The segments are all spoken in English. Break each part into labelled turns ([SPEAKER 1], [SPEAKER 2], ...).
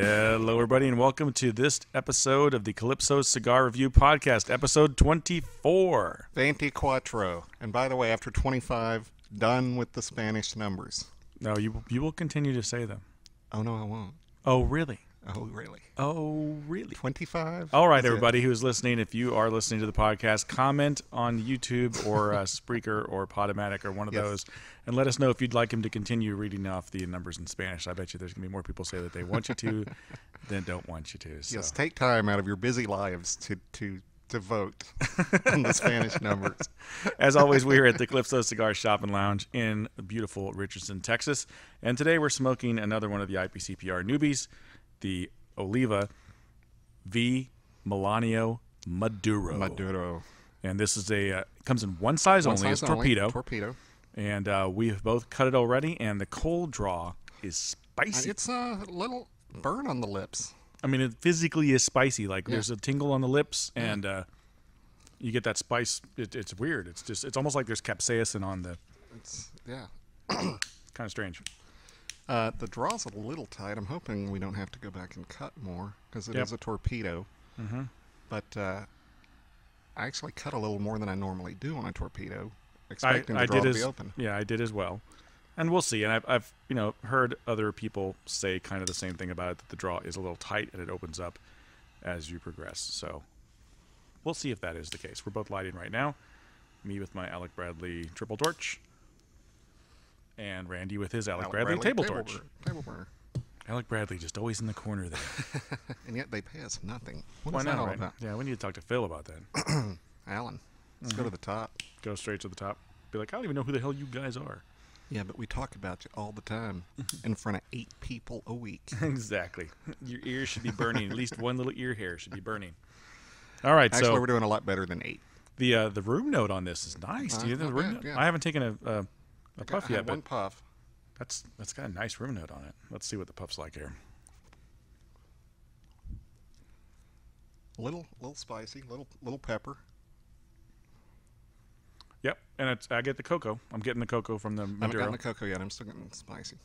[SPEAKER 1] Hello, everybody, and welcome to this episode of the Calypso Cigar Review Podcast, episode 24.
[SPEAKER 2] 24. And by the way, after 25, done with the Spanish numbers.
[SPEAKER 1] No, you will continue to say them.
[SPEAKER 2] Oh, no, I won't.
[SPEAKER 1] Oh, really?
[SPEAKER 2] Oh, really?
[SPEAKER 1] Oh, really?
[SPEAKER 2] 25?
[SPEAKER 1] All right, everybody who's listening, if you are listening to the podcast, comment on YouTube or Spreaker or Podomatic or one of those, and let us know if you'd like him to continue reading off the numbers in Spanish. I bet you there's going to be more people say that they want you to than don't want you to. So.
[SPEAKER 2] Yes, take time out of your busy lives to vote on the Spanish numbers.
[SPEAKER 1] As always, we're at the Calypso Cigar Shop and Lounge in beautiful Richardson, Texas. And today we're smoking another one of the IPCPR newbies, the Oliva V Melanio Maduro. And this is comes in one size only. It's torpedo. And we have both cut it already, and the cold draw is spicy.
[SPEAKER 2] It's a little burn on the lips.
[SPEAKER 1] I mean, it physically is spicy. Like there's a tingle on the lips, and you get that spice. It's weird. It's almost like there's capsaicin on the.
[SPEAKER 2] It's
[SPEAKER 1] kind of strange.
[SPEAKER 2] The draw's a little tight. I'm hoping we don't have to go back and cut more because it is a torpedo.
[SPEAKER 1] Mm-hmm.
[SPEAKER 2] But I actually cut a little more than I normally do on a torpedo, expecting the draw to be open.
[SPEAKER 1] Yeah, I did as well. And we'll see. And I've heard other people say kind of the same thing about it, that the draw is a little tight and it opens up as you progress. So we'll see if that is the case. We're both lighting right now. Me with my Alec Bradley triple torch. And Randy with his Alec Bradley table torch.
[SPEAKER 2] Table burner.
[SPEAKER 1] Alec Bradley just always in the corner there.
[SPEAKER 2] And yet they pay us nothing.
[SPEAKER 1] Why not, all about? Yeah, we need to talk to Phil about that.
[SPEAKER 2] Alan, let's go to the top.
[SPEAKER 1] Go straight to the top. Be like, I don't even know who the hell you guys are.
[SPEAKER 2] Yeah, but we talk about you all the time in front of 8 people a week.
[SPEAKER 1] Exactly. Your ears should be burning. At least one little ear hair should be burning. All right,
[SPEAKER 2] Actually, we're doing a lot better than 8.
[SPEAKER 1] The room note on this is nice. Do you know the room note? I haven't taken a puff yet, but
[SPEAKER 2] one puff.
[SPEAKER 1] That's got a nice room note on it. Let's see what the puff's like here.
[SPEAKER 2] Little spicy, little pepper.
[SPEAKER 1] Yep, and I get the cocoa. I'm getting the cocoa from the Maduro.
[SPEAKER 2] I haven't gotten the cocoa yet. I'm still getting spicy.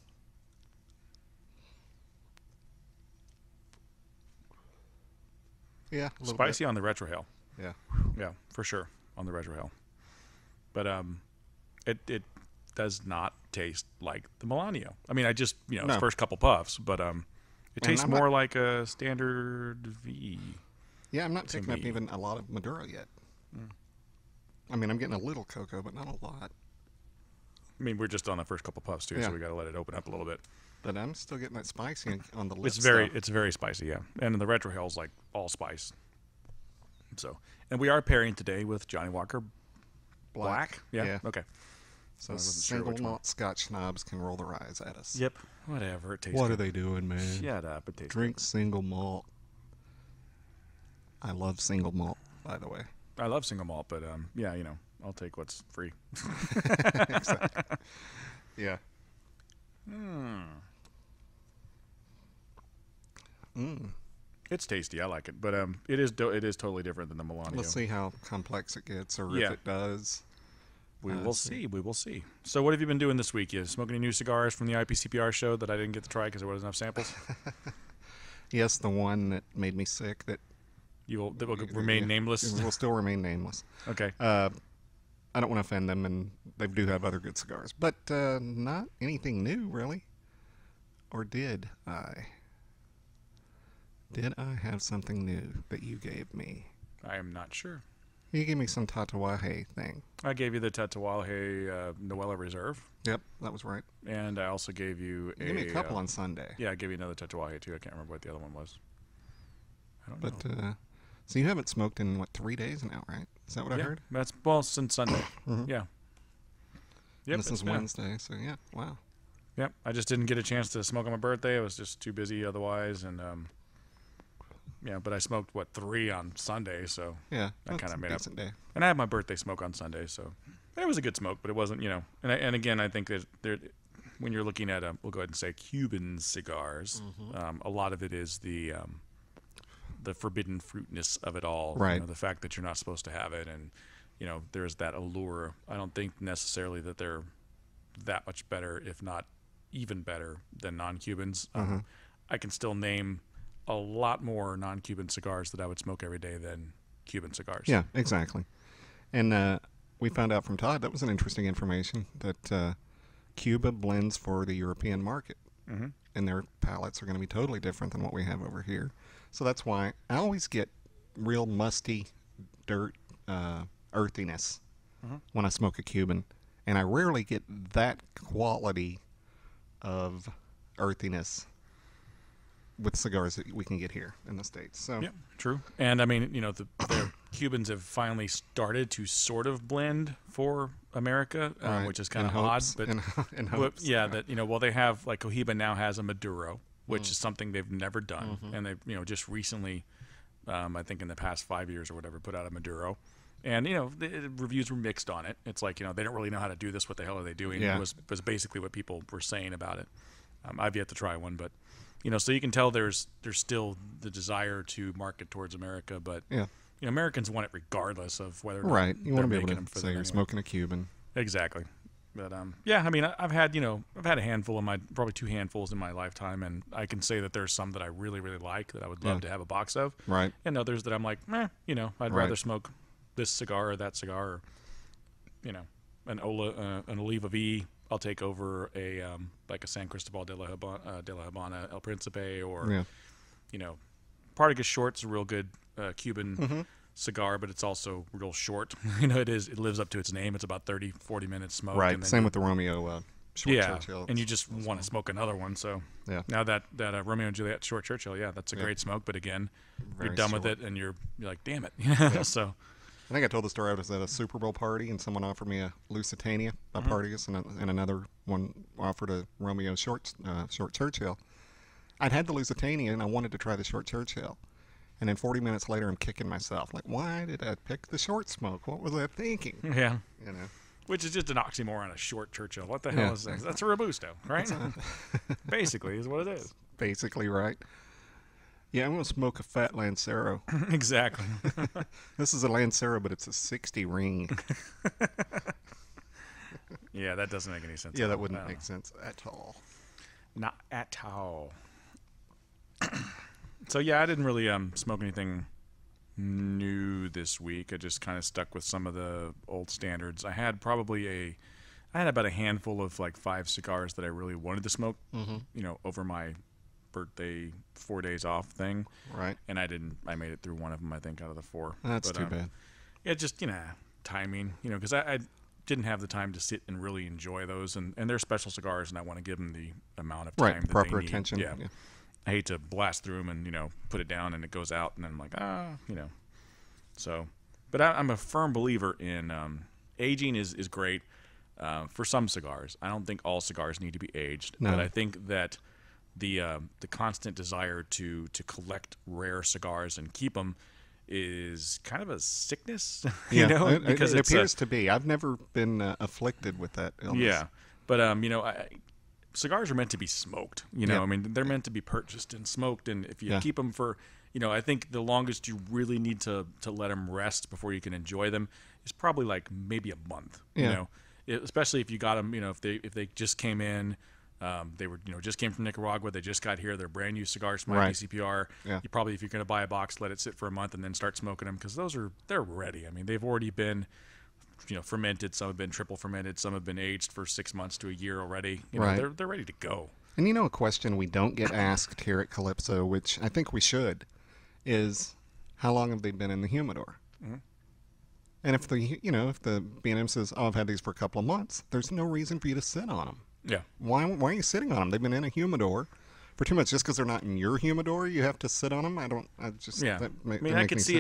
[SPEAKER 2] Yeah, a little
[SPEAKER 1] spicy
[SPEAKER 2] bit.
[SPEAKER 1] on the retrohale.
[SPEAKER 2] Yeah,
[SPEAKER 1] yeah, for sure on the retrohale. But it does not taste like the Melanio. I mean, I just first couple puffs, but it tastes more like a standard V.
[SPEAKER 2] Yeah, I'm not picking up even a lot of Maduro yet. I mean, I'm getting a little cocoa, but not a lot.
[SPEAKER 1] I mean, we're just on the first couple puffs too, so we got to let it open up a little bit.
[SPEAKER 2] But I'm still getting that spicy on the lips.
[SPEAKER 1] It's very spicy, yeah. And the retrohale's like all spice. So, and we are pairing today with Johnny Walker Black. Yeah. Okay.
[SPEAKER 2] So single malt Scotch snobs can roll their eyes at us.
[SPEAKER 1] Yep. Whatever. It tastes
[SPEAKER 2] What
[SPEAKER 1] good.
[SPEAKER 2] are they doing, man?
[SPEAKER 1] Shut up. It tastes
[SPEAKER 2] Drink
[SPEAKER 1] good.
[SPEAKER 2] single malt. I love single malt, by the way.
[SPEAKER 1] I love single malt, but yeah, I'll take what's free.
[SPEAKER 2] Exactly. Yeah.
[SPEAKER 1] It's tasty. I like it, but it is totally different than the Melanio.
[SPEAKER 2] Let's see how complex it gets, or if it does.
[SPEAKER 1] We will see. We will see. So, what have you been doing this week? You smoking any new cigars from the IPCPR show that I didn't get to try because there wasn't enough samples?
[SPEAKER 2] Yes, the one that made me sick. That
[SPEAKER 1] will remain nameless.
[SPEAKER 2] It will still remain nameless.
[SPEAKER 1] Okay.
[SPEAKER 2] I don't want to offend them, and they do have other good cigars, but not anything new, really. Or did I? Did I have something new that you gave me?
[SPEAKER 1] I am not sure.
[SPEAKER 2] You gave me some Tatuaje thing.
[SPEAKER 1] I gave you the Tatuaje Noella Reserve.
[SPEAKER 2] Yep, that was right.
[SPEAKER 1] And I also gave you
[SPEAKER 2] You gave me a couple on Sunday.
[SPEAKER 1] Yeah, I gave you another Tatuaje too. I can't remember what the other one was. I don't know.
[SPEAKER 2] So you haven't smoked in, 3 days now, right? Is that what I heard?
[SPEAKER 1] That's since Sunday. Yeah. Yep.
[SPEAKER 2] This is Wednesday, so yeah, wow.
[SPEAKER 1] Yep, I just didn't get a chance to smoke on my birthday. I was just too busy otherwise, and but I smoked 3 on Sunday, so
[SPEAKER 2] yeah,
[SPEAKER 1] that kind of made up.
[SPEAKER 2] Day.
[SPEAKER 1] And I had my birthday smoke on Sunday, so it was a good smoke, but it wasn't, And again, I think that when you're looking at we'll go ahead and say Cuban cigars, a lot of it is the forbidden fruitness of it all,
[SPEAKER 2] right?
[SPEAKER 1] The fact that you're not supposed to have it, and there's that allure. I don't think necessarily that they're that much better, if not even better, than non-Cubans. I can still name a lot more non-Cuban cigars that I would smoke every day than Cuban cigars.
[SPEAKER 2] Yeah, exactly. And we found out from Todd, that was an interesting information, that Cuba blends for the European market.
[SPEAKER 1] Mm-hmm.
[SPEAKER 2] And their palates are going to be totally different than what we have over here. So that's why I always get real musty dirt earthiness when I smoke a Cuban. And I rarely get that quality of earthiness with cigars that we can get here in the States. So
[SPEAKER 1] yeah, true. And I mean, the Cubans have finally started to sort of blend for America,
[SPEAKER 2] right.
[SPEAKER 1] which is kind of
[SPEAKER 2] In
[SPEAKER 1] odd.
[SPEAKER 2] hopes.
[SPEAKER 1] But
[SPEAKER 2] In hopes.
[SPEAKER 1] yeah, that well, they have like Cohiba now has a Maduro, which is something they've never done, and they've just recently, I think in the past 5 years or whatever, put out a Maduro. And the reviews were mixed on it. It's like they don't really know how to do this. What the hell are they doing?
[SPEAKER 2] Yeah.
[SPEAKER 1] Was basically what people were saying about it. I've yet to try one, but so you can tell there's still the desire to market towards America, but
[SPEAKER 2] Yeah.
[SPEAKER 1] Americans want it regardless of whether or not
[SPEAKER 2] Right. You want to be able
[SPEAKER 1] making them
[SPEAKER 2] to
[SPEAKER 1] for
[SPEAKER 2] say
[SPEAKER 1] them
[SPEAKER 2] you're
[SPEAKER 1] anyway.
[SPEAKER 2] smoking a Cuban.
[SPEAKER 1] Exactly. But yeah, I mean, I've had a handful probably 2 handfuls in my lifetime, and I can say that there's some that I really, really like that I would love to have a box of,
[SPEAKER 2] Right.
[SPEAKER 1] and others that I'm like, I'd rather smoke this cigar or that cigar, or an Oliva V. I'll take over a like a San Cristobal de la Habana El Principe, or Partagas Short's a real good Cuban cigar, but it's also real short. It lives up to its name. It's about 30-40 minutes smoke.
[SPEAKER 2] Right.
[SPEAKER 1] And then
[SPEAKER 2] Same with the Romeo Short Churchill.
[SPEAKER 1] and you just want to smoke another one. So
[SPEAKER 2] Yeah.
[SPEAKER 1] now that Romeo and Juliet Short Churchill, that's a great smoke. But again,
[SPEAKER 2] Very
[SPEAKER 1] you're done with
[SPEAKER 2] short.
[SPEAKER 1] it, and you're like, damn it. So
[SPEAKER 2] I think I told the story. I was at a Super Bowl party, and someone offered me a Lusitania by Partagas, and another one offered a Romeo Short Churchill. I'd had the Lusitania, and I wanted to try the Short Churchill. And then 40 minutes later, I'm kicking myself. Like, why did I pick the short smoke? What was I thinking?
[SPEAKER 1] yeah.
[SPEAKER 2] You know.
[SPEAKER 1] Which is just an oxymoron, a short Churchill. What the hell is that? That's a Robusto, right? Basically, is what it is.
[SPEAKER 2] Basically, right. Yeah, I'm going to smoke a fat Lancero.
[SPEAKER 1] Exactly.
[SPEAKER 2] This is a Lancero, but it's a 60 ring.
[SPEAKER 1] Yeah, that doesn't make any sense.
[SPEAKER 2] Yeah, that wouldn't make sense at all.
[SPEAKER 1] Not at all. So yeah, I didn't really smoke anything new this week. I just kind of stuck with some of the old standards. I had about a handful of like 5 cigars that I really wanted to smoke. Over my birthday 4 days off thing.
[SPEAKER 2] Right.
[SPEAKER 1] And I didn't. I made it through one of them, I think, out of the 4.
[SPEAKER 2] That's too bad.
[SPEAKER 1] Yeah, just timing. Because I didn't have the time to sit and really enjoy those, and they're special cigars, and I want to give them the amount of time that
[SPEAKER 2] proper
[SPEAKER 1] they need.
[SPEAKER 2] attention.
[SPEAKER 1] Yeah. I hate to blast through them and put it down and it goes out, and then I'm like So, but I'm a firm believer in aging is great for some cigars. I don't think all cigars need to be aged,
[SPEAKER 2] No.
[SPEAKER 1] but I think that the constant desire to collect rare cigars and keep them is kind of a sickness,
[SPEAKER 2] because it appears to be. I've never been afflicted with that illness.
[SPEAKER 1] Yeah, but cigars are meant to be smoked. I mean, they're meant to be purchased and smoked, and if you keep them for, I think the longest you really need to let them rest before you can enjoy them is probably like maybe a month. Especially if you got them, if they just came in. They were, just came from Nicaragua. They just got here. They're brand new cigars from IPCPR.
[SPEAKER 2] Yeah.
[SPEAKER 1] You probably, if you're going to buy a box, let it sit for a month and then start smoking them, because they're ready. I mean, they've already been, fermented. Some have been triple fermented. Some have been aged for 6 months to a year already. They're ready to go.
[SPEAKER 2] And a question we don't get asked here at Calypso, which I think we should, is how long have they been in the humidor?
[SPEAKER 1] Mm-hmm.
[SPEAKER 2] And if the B&M says, "Oh, I've had these for a couple of months," there's no reason for you to sit on them.
[SPEAKER 1] Yeah.
[SPEAKER 2] Why are you sitting on them? They've been in a humidor for 2 months. Just because they're not in your humidor, you have to sit on them?
[SPEAKER 1] Yeah. I could see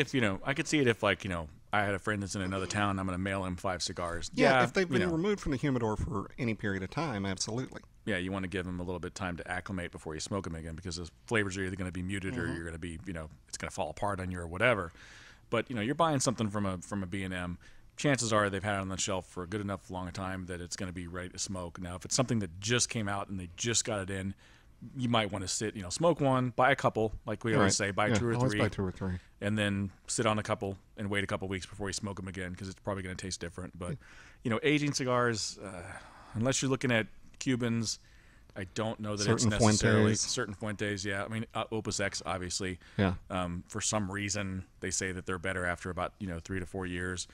[SPEAKER 1] if like, I had a friend that's in another town, I'm going to mail him 5 cigars.
[SPEAKER 2] Yeah, if they've been removed from the humidor for any period of time, absolutely.
[SPEAKER 1] Yeah, you want to give them a little bit of time to acclimate before you smoke them again, because the flavors are either going to be muted or you're going to be, it's going to fall apart on you or whatever. But, you're buying something from a B&M. Chances are they've had it on the shelf for a good enough long time that it's going to be ready to smoke. Now, if it's something that just came out and they just got it in, you might want to sit, smoke one, buy a couple, like we always say, buy 2 or 3.
[SPEAKER 2] Always buy 2 or 3.
[SPEAKER 1] And then sit on a couple and wait a couple weeks before you smoke them again, because it's probably going to taste different. But, aging cigars, unless you're looking at Cubans, I don't know that
[SPEAKER 2] Certain
[SPEAKER 1] it's necessarily
[SPEAKER 2] Fuentes.
[SPEAKER 1] certain Fuentes. Yeah, I mean Opus X obviously.
[SPEAKER 2] Yeah.
[SPEAKER 1] For some reason, they say that they're better after about 3 to 4 years.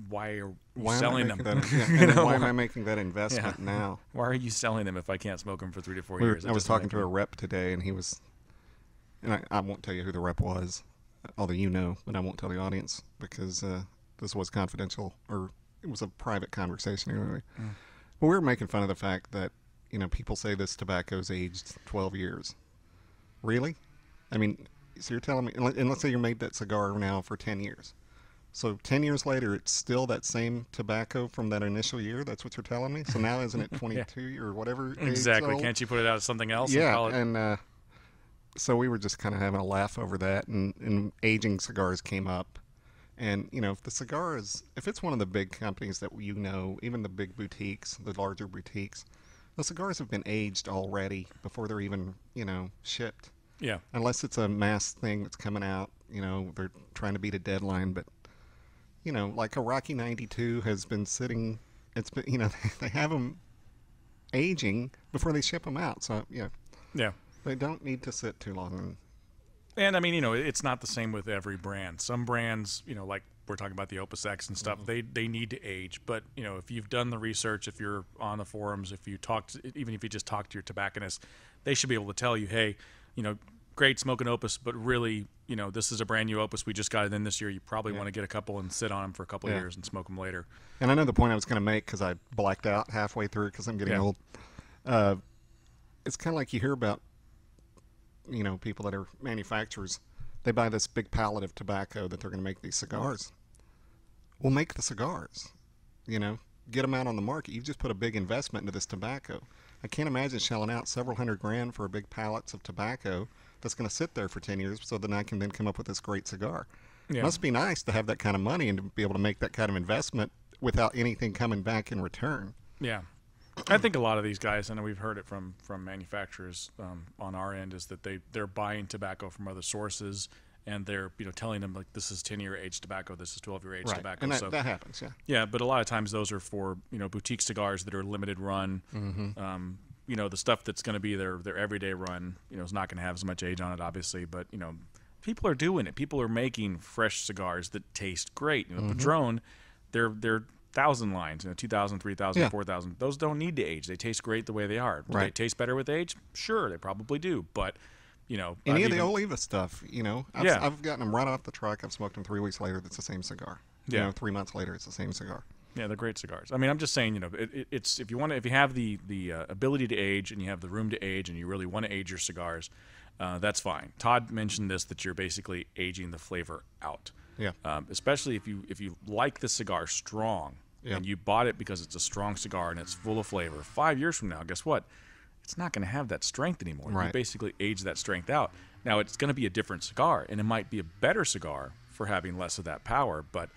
[SPEAKER 1] Why are you selling them?
[SPEAKER 2] Why am I making that investment now?
[SPEAKER 1] Why are you selling them if I can't smoke them for 3 to 4 years?
[SPEAKER 2] I was talking to a rep today, and he was, and I won't tell you who the rep was, although you know, but I won't tell the audience because this was confidential, or it was a private conversation anyway. But we were making fun of the fact that, people say this tobacco's aged 12 years. Really? I mean, so you're telling me, and let's say you made that cigar now for 10 years. So 10 years later, it's still that same tobacco from that initial year? That's what you're telling me? So now isn't it 22 or whatever?
[SPEAKER 1] Exactly. Can't you put it out as something else?
[SPEAKER 2] Yeah, and so we were just kind of having a laugh over that, and aging cigars came up. And, if the cigar if it's one of the big companies that even the big boutiques, the larger boutiques, the cigars have been aged already before they're even, shipped.
[SPEAKER 1] Yeah.
[SPEAKER 2] Unless it's a mass thing that's coming out, they're trying to beat a deadline, but like a Rocky 92 has been sitting. It's been, they have them aging before they ship them out. So yeah, they don't need to sit too long.
[SPEAKER 1] And I mean, it's not the same with every brand. Some brands, like we're talking about the Opus X and stuff, they need to age. But if you've done the research, if you're on the forums, even if you just talk to your tobacconist, they should be able to tell you, hey, great smoking Opus, but really, this is a brand new Opus. We just got it in this year. You probably want to get a couple and sit on them for a couple of years and smoke them later.
[SPEAKER 2] And I know the point I was going to make because I blacked out halfway through because I'm getting old. It's kind of like you hear about, people that are manufacturers. They buy this big pallet of tobacco that they're going to make these cigars. Well, make the cigars. Get them out on the market. You've just put a big investment into this tobacco. I can't imagine shelling out several $100,000 for a big pallets of tobacco that's going to sit there for 10 years so then I can then come up with this great cigar. It must be nice to have that kind of money and to be able to make that kind of investment without anything coming back in return.
[SPEAKER 1] Yeah. I think a lot of these guys, and we've heard it from manufacturers on our end, is that they're buying tobacco from other sources, and they're telling them like this is 10-year aged tobacco, this is 12-year aged tobacco.
[SPEAKER 2] And that happens, yeah.
[SPEAKER 1] Yeah, but a lot of times those are for boutique cigars that are limited run. The stuff that's going to be their everyday run, is not going to have as much age on it, obviously. But people are doing it. People are making fresh cigars that taste great. Padron, they're 1,000 lines, 2,000, 3,000, 4,000. Those don't need to age. They taste great the way they are. Do they taste better with age? Sure, they probably do. But
[SPEAKER 2] any of the Oliva stuff, I've gotten them right off the truck. I've smoked them 3 weeks later. That's the same cigar. 3 months later, it's the same cigar.
[SPEAKER 1] Yeah, they're great cigars. I mean, I'm just saying, it's if you have the ability to age and you have the room to age and you really want to age your cigars, that's fine. Todd mentioned this, that you're basically aging the flavor out.
[SPEAKER 2] Yeah.
[SPEAKER 1] Especially if you like the cigar strong and you bought it because it's a strong cigar and it's full of flavor. 5 years from now, guess what? It's not going to have that strength anymore.
[SPEAKER 2] Right.
[SPEAKER 1] You basically age that strength out. Now, it's going to be a different cigar, and it might be a better cigar for having less of that power, but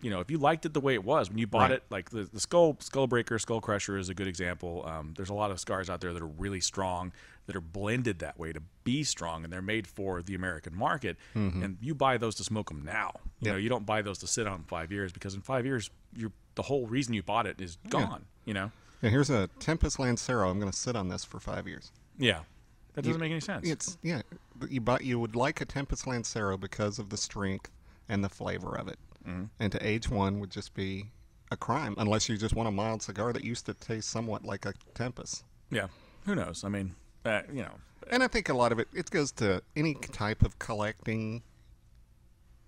[SPEAKER 1] if you liked it the way it was when you bought it, like the Skull Breaker, Skull Crusher is a good example. There's a lot of cigars out there that are really strong, that are blended that way to be strong, and they're made for the American market. And you buy those to smoke them now. You don't buy those to sit on 5 years, because in 5 years, the whole reason you bought it is gone. Yeah,
[SPEAKER 2] here's a Tempest Lancero. I'm going to sit on this for 5 years.
[SPEAKER 1] Yeah, that doesn't make any sense.
[SPEAKER 2] You would like a Tempest Lancero because of the strength and the flavor of it. And to age one would just be a crime, unless you just want a mild cigar that used to taste somewhat like a Tempest.
[SPEAKER 1] Yeah, who knows? I mean,
[SPEAKER 2] And I think a lot of it goes to any type of collecting.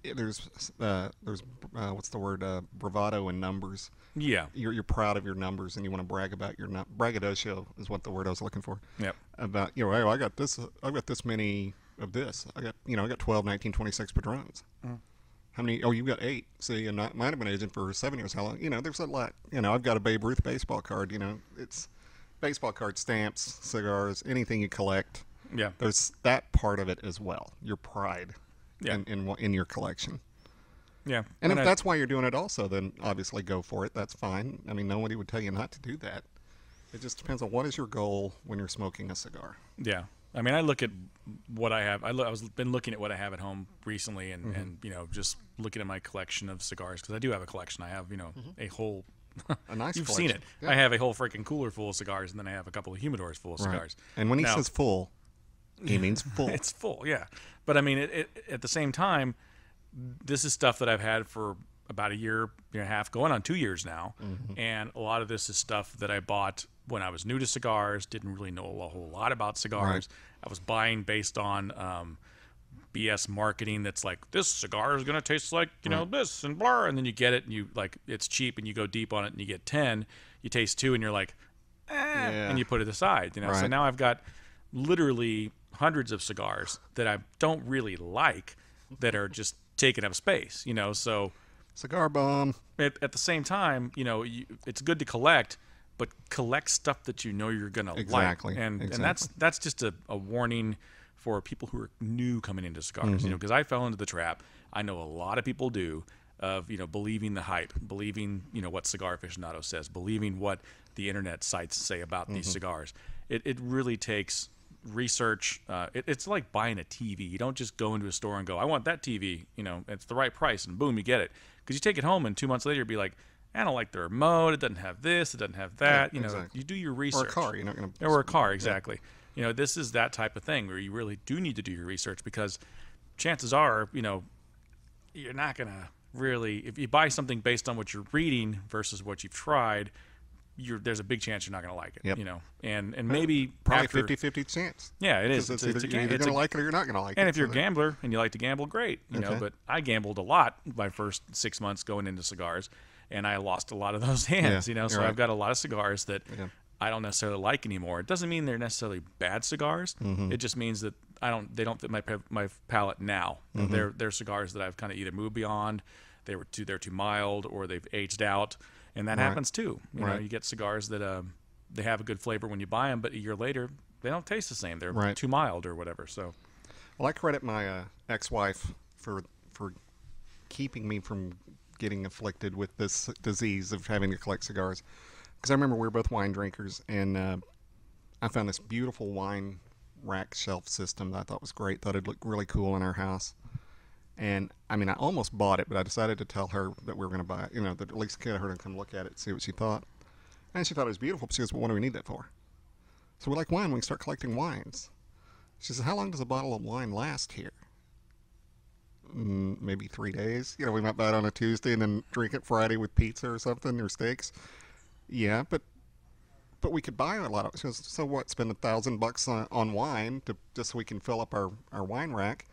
[SPEAKER 2] There's what's the word? Bravado in numbers.
[SPEAKER 1] Yeah,
[SPEAKER 2] you're proud of your numbers and you want to brag about your braggadocio is what the word I was looking for.
[SPEAKER 1] Yep.
[SPEAKER 2] About hey, I got this many of this. I got 12 1926 Padrones. How many? Oh, you've got 8. See, and might have been aging for 7 years. How long? There's a lot. I've got a Babe Ruth baseball card. It's baseball card, stamps, cigars, anything you collect.
[SPEAKER 1] Yeah.
[SPEAKER 2] There's that part of it as well. Your pride in your collection.
[SPEAKER 1] Yeah.
[SPEAKER 2] And if that's why you're doing it also, then obviously go for it. That's fine. I mean, nobody would tell you not to do that. It just depends on what is your goal when you're smoking a cigar.
[SPEAKER 1] Yeah. I mean, I look at what I have. Been looking at what I have at home recently, and just looking at my collection of cigars, because I do have a collection. I have a whole
[SPEAKER 2] a nice
[SPEAKER 1] You've
[SPEAKER 2] collection.
[SPEAKER 1] seen it.
[SPEAKER 2] Yeah.
[SPEAKER 1] I have a whole freaking cooler full of cigars, and then I have a couple of humidors full of cigars.
[SPEAKER 2] And when he
[SPEAKER 1] Now-
[SPEAKER 2] says full, he means full.
[SPEAKER 1] It's full, yeah. But I mean, at the same time, this is stuff that I've had for about a year and a half, going on 2 years now. And a lot of this is stuff that I bought when I was new to cigars, didn't really know a whole lot about cigars. I was buying based on BS marketing that's like, this cigar is going to taste like, you know, this and blah. And then you get it and you like, it's cheap and you go deep on it and you get 10. You taste 2 and you're like, and you put it aside, you know. So now I've got literally hundreds of cigars that I don't really like that are just taking up space, you know. So
[SPEAKER 2] Cigar bomb.
[SPEAKER 1] at the same time, you know, it's good to collect, but collect stuff that you know you're gonna like. And that's just a warning for people who are new coming into cigars, you know, because I fell into the trap. I know a lot of people do, of, you know, believing the hype, believing, you know, what Cigar Aficionado says, believing what the internet sites say about these cigars. It really takes research. It's like buying a TV. You don't just go into a store and go, I want that TV, you know, it's the right price, and boom, you get it. Because you take it home and 2 months later you'll be like, I don't like the remote, it doesn't have this, it doesn't have that. You know, you do your research.
[SPEAKER 2] Or a car, you're not going to.
[SPEAKER 1] Or a car, exactly. You know, this is that type of thing where you really do need to do your research, because chances are, you know, you're not going to really, if you buy something based on what you're reading versus what you've tried, there's a big chance you're not going to like it, you know, and maybe
[SPEAKER 2] probably
[SPEAKER 1] after,
[SPEAKER 2] 50-50 chance.
[SPEAKER 1] Yeah, it is.
[SPEAKER 2] It's either going to like it or you're not going to like it.
[SPEAKER 1] And if you're a gambler and you like to gamble, great, you know. But I gambled a lot my first 6 months going into cigars, and I lost a lot of those hands, you know. So I've got a lot of cigars that I don't necessarily like anymore. It doesn't mean they're necessarily bad cigars. It just means that they don't fit my palate now. They're cigars that I've kind of either moved beyond, they're too mild, or they've aged out. And that happens too. You know, you get cigars that they have a good flavor when you buy them, but a year later they don't taste the same. They're too mild or whatever. So,
[SPEAKER 2] well, I credit my ex-wife for keeping me from getting afflicted with this disease of having to collect cigars. Because I remember we were both wine drinkers, and I found this beautiful wine rack shelf system that I thought was great. Thought it'd look really cool in our house. And, I mean, I almost bought it, but I decided to tell her that we were going to buy it, you know, that at least get her to come look at it, see what she thought. And she thought it was beautiful, but she goes, well, what do we need that for? So we like wine, we can start collecting wines. She says, how long does a bottle of wine last here? Maybe 3 days. You know, we might buy it on a Tuesday and then drink it Friday with pizza or something, or steaks. Yeah, but we could buy a lot of it. She goes, so what, spend $1,000 on wine just so we can fill up our wine rack?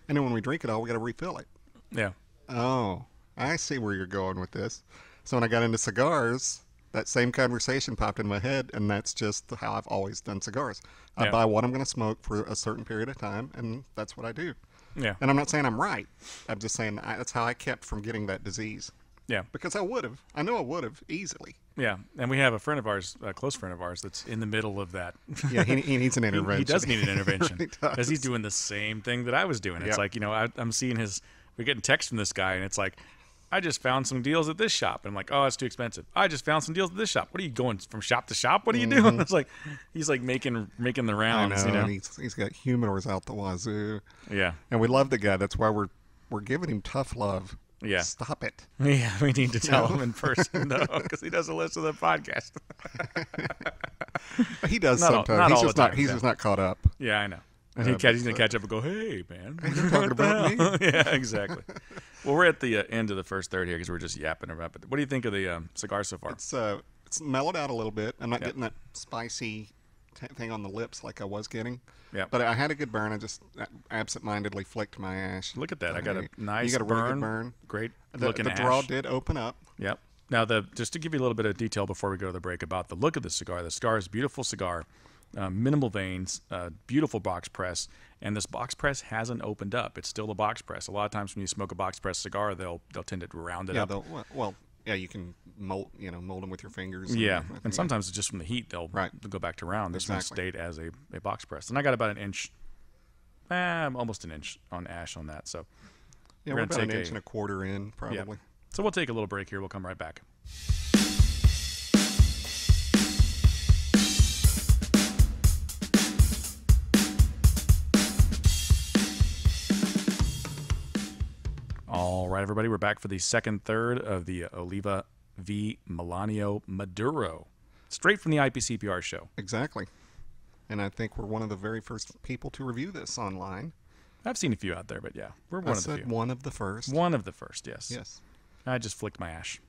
[SPEAKER 2] And then when we drink it all, we got to refill it.
[SPEAKER 1] yeah.
[SPEAKER 2] Oh, I see where you're going with this. So when I got into cigars, that same conversation popped in my head, and that's just how I've always done cigars. I buy what I'm going to smoke for a certain period of time, and that's what I do.
[SPEAKER 1] Yeah.
[SPEAKER 2] And I'm not saying I'm right. I'm just saying that's how I kept from getting that disease.
[SPEAKER 1] Yeah.
[SPEAKER 2] Because I would have. I know I would have easily.
[SPEAKER 1] Yeah. And we have a friend of ours, a close friend of ours, that's in the middle of that.
[SPEAKER 2] Yeah, he needs an intervention.
[SPEAKER 1] He does need an intervention.
[SPEAKER 2] He really
[SPEAKER 1] because he's doing the same thing that I was doing. It's like, you know, I'm seeing we're getting texts from this guy, and it's like, I just found some deals at this shop. And I'm like, oh, it's too expensive. I just found some deals at this shop. What are you going from shop to shop? What are you doing? It's like, he's like making the rounds.
[SPEAKER 2] I know,
[SPEAKER 1] you know?
[SPEAKER 2] and he's got humidors out the wazoo.
[SPEAKER 1] Yeah.
[SPEAKER 2] And we love the guy. That's why we're giving him tough love.
[SPEAKER 1] Yeah.
[SPEAKER 2] Stop it.
[SPEAKER 1] Yeah, we need to tell him in person, though, because he doesn't listen to the podcast.
[SPEAKER 2] He does
[SPEAKER 1] Not all-
[SPEAKER 2] sometimes.
[SPEAKER 1] not
[SPEAKER 2] He's
[SPEAKER 1] all
[SPEAKER 2] just
[SPEAKER 1] the
[SPEAKER 2] not.
[SPEAKER 1] time,
[SPEAKER 2] He's
[SPEAKER 1] yeah.
[SPEAKER 2] just not caught up.
[SPEAKER 1] Yeah, I know. And he's going to catch up and go, hey, man.
[SPEAKER 2] You're talking about me?
[SPEAKER 1] Yeah, exactly. Well, we're at the end of the first third here because we're just yapping about it. What do you think of the cigar so far?
[SPEAKER 2] It's mellowed out a little bit. I'm not getting that spicy thing on the lips like I was getting.
[SPEAKER 1] Yeah.
[SPEAKER 2] But I had a good burn. I just absent-mindedly flicked my ash.
[SPEAKER 1] Look at that. I got a nice
[SPEAKER 2] you got a really
[SPEAKER 1] burn.
[SPEAKER 2] good burn.
[SPEAKER 1] Great
[SPEAKER 2] The
[SPEAKER 1] looking
[SPEAKER 2] draw
[SPEAKER 1] ash.
[SPEAKER 2] did open up.
[SPEAKER 1] Yep. Now, just to give you a little bit of detail before we go to the break about the look of the cigar is a beautiful cigar, minimal veins, beautiful box press, and this box press hasn't opened up. It's still a box press. A lot of times when you smoke a box press cigar, they'll tend to round it up.
[SPEAKER 2] Yeah, you can mold them with your fingers.
[SPEAKER 1] And sometimes it's just from the heat they'll go back to round. This one stayed as a box press, and I got about an inch, almost an inch on ash on that. So
[SPEAKER 2] we're about an inch and a quarter in probably.
[SPEAKER 1] Yeah. So we'll take a little break here. We'll come right back. All right, everybody, we're back for the second third of the Oliva V Melanio Maduro, straight from the IPCPR show.
[SPEAKER 2] Exactly. And I think we're one of the very first people to review this online.
[SPEAKER 1] I've seen a few out there, but yeah, we're one
[SPEAKER 2] I
[SPEAKER 1] of the
[SPEAKER 2] said
[SPEAKER 1] few.
[SPEAKER 2] one of the first.
[SPEAKER 1] One of the first, yes.
[SPEAKER 2] Yes.
[SPEAKER 1] I just flicked my ash.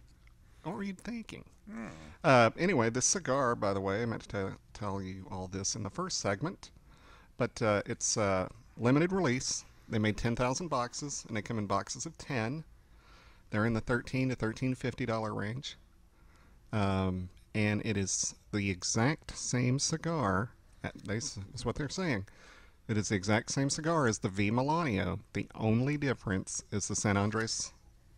[SPEAKER 2] What were you thinking? Anyway, this cigar, by the way, I meant to tell you all this in the first segment, but it's limited release. They made 10,000 boxes, and they come in boxes of 10. They're in the $13 to $13.50 range. And it is the exact same cigar. That's what they're saying. It is the exact same cigar as the V Melanio. The only difference is the San Andres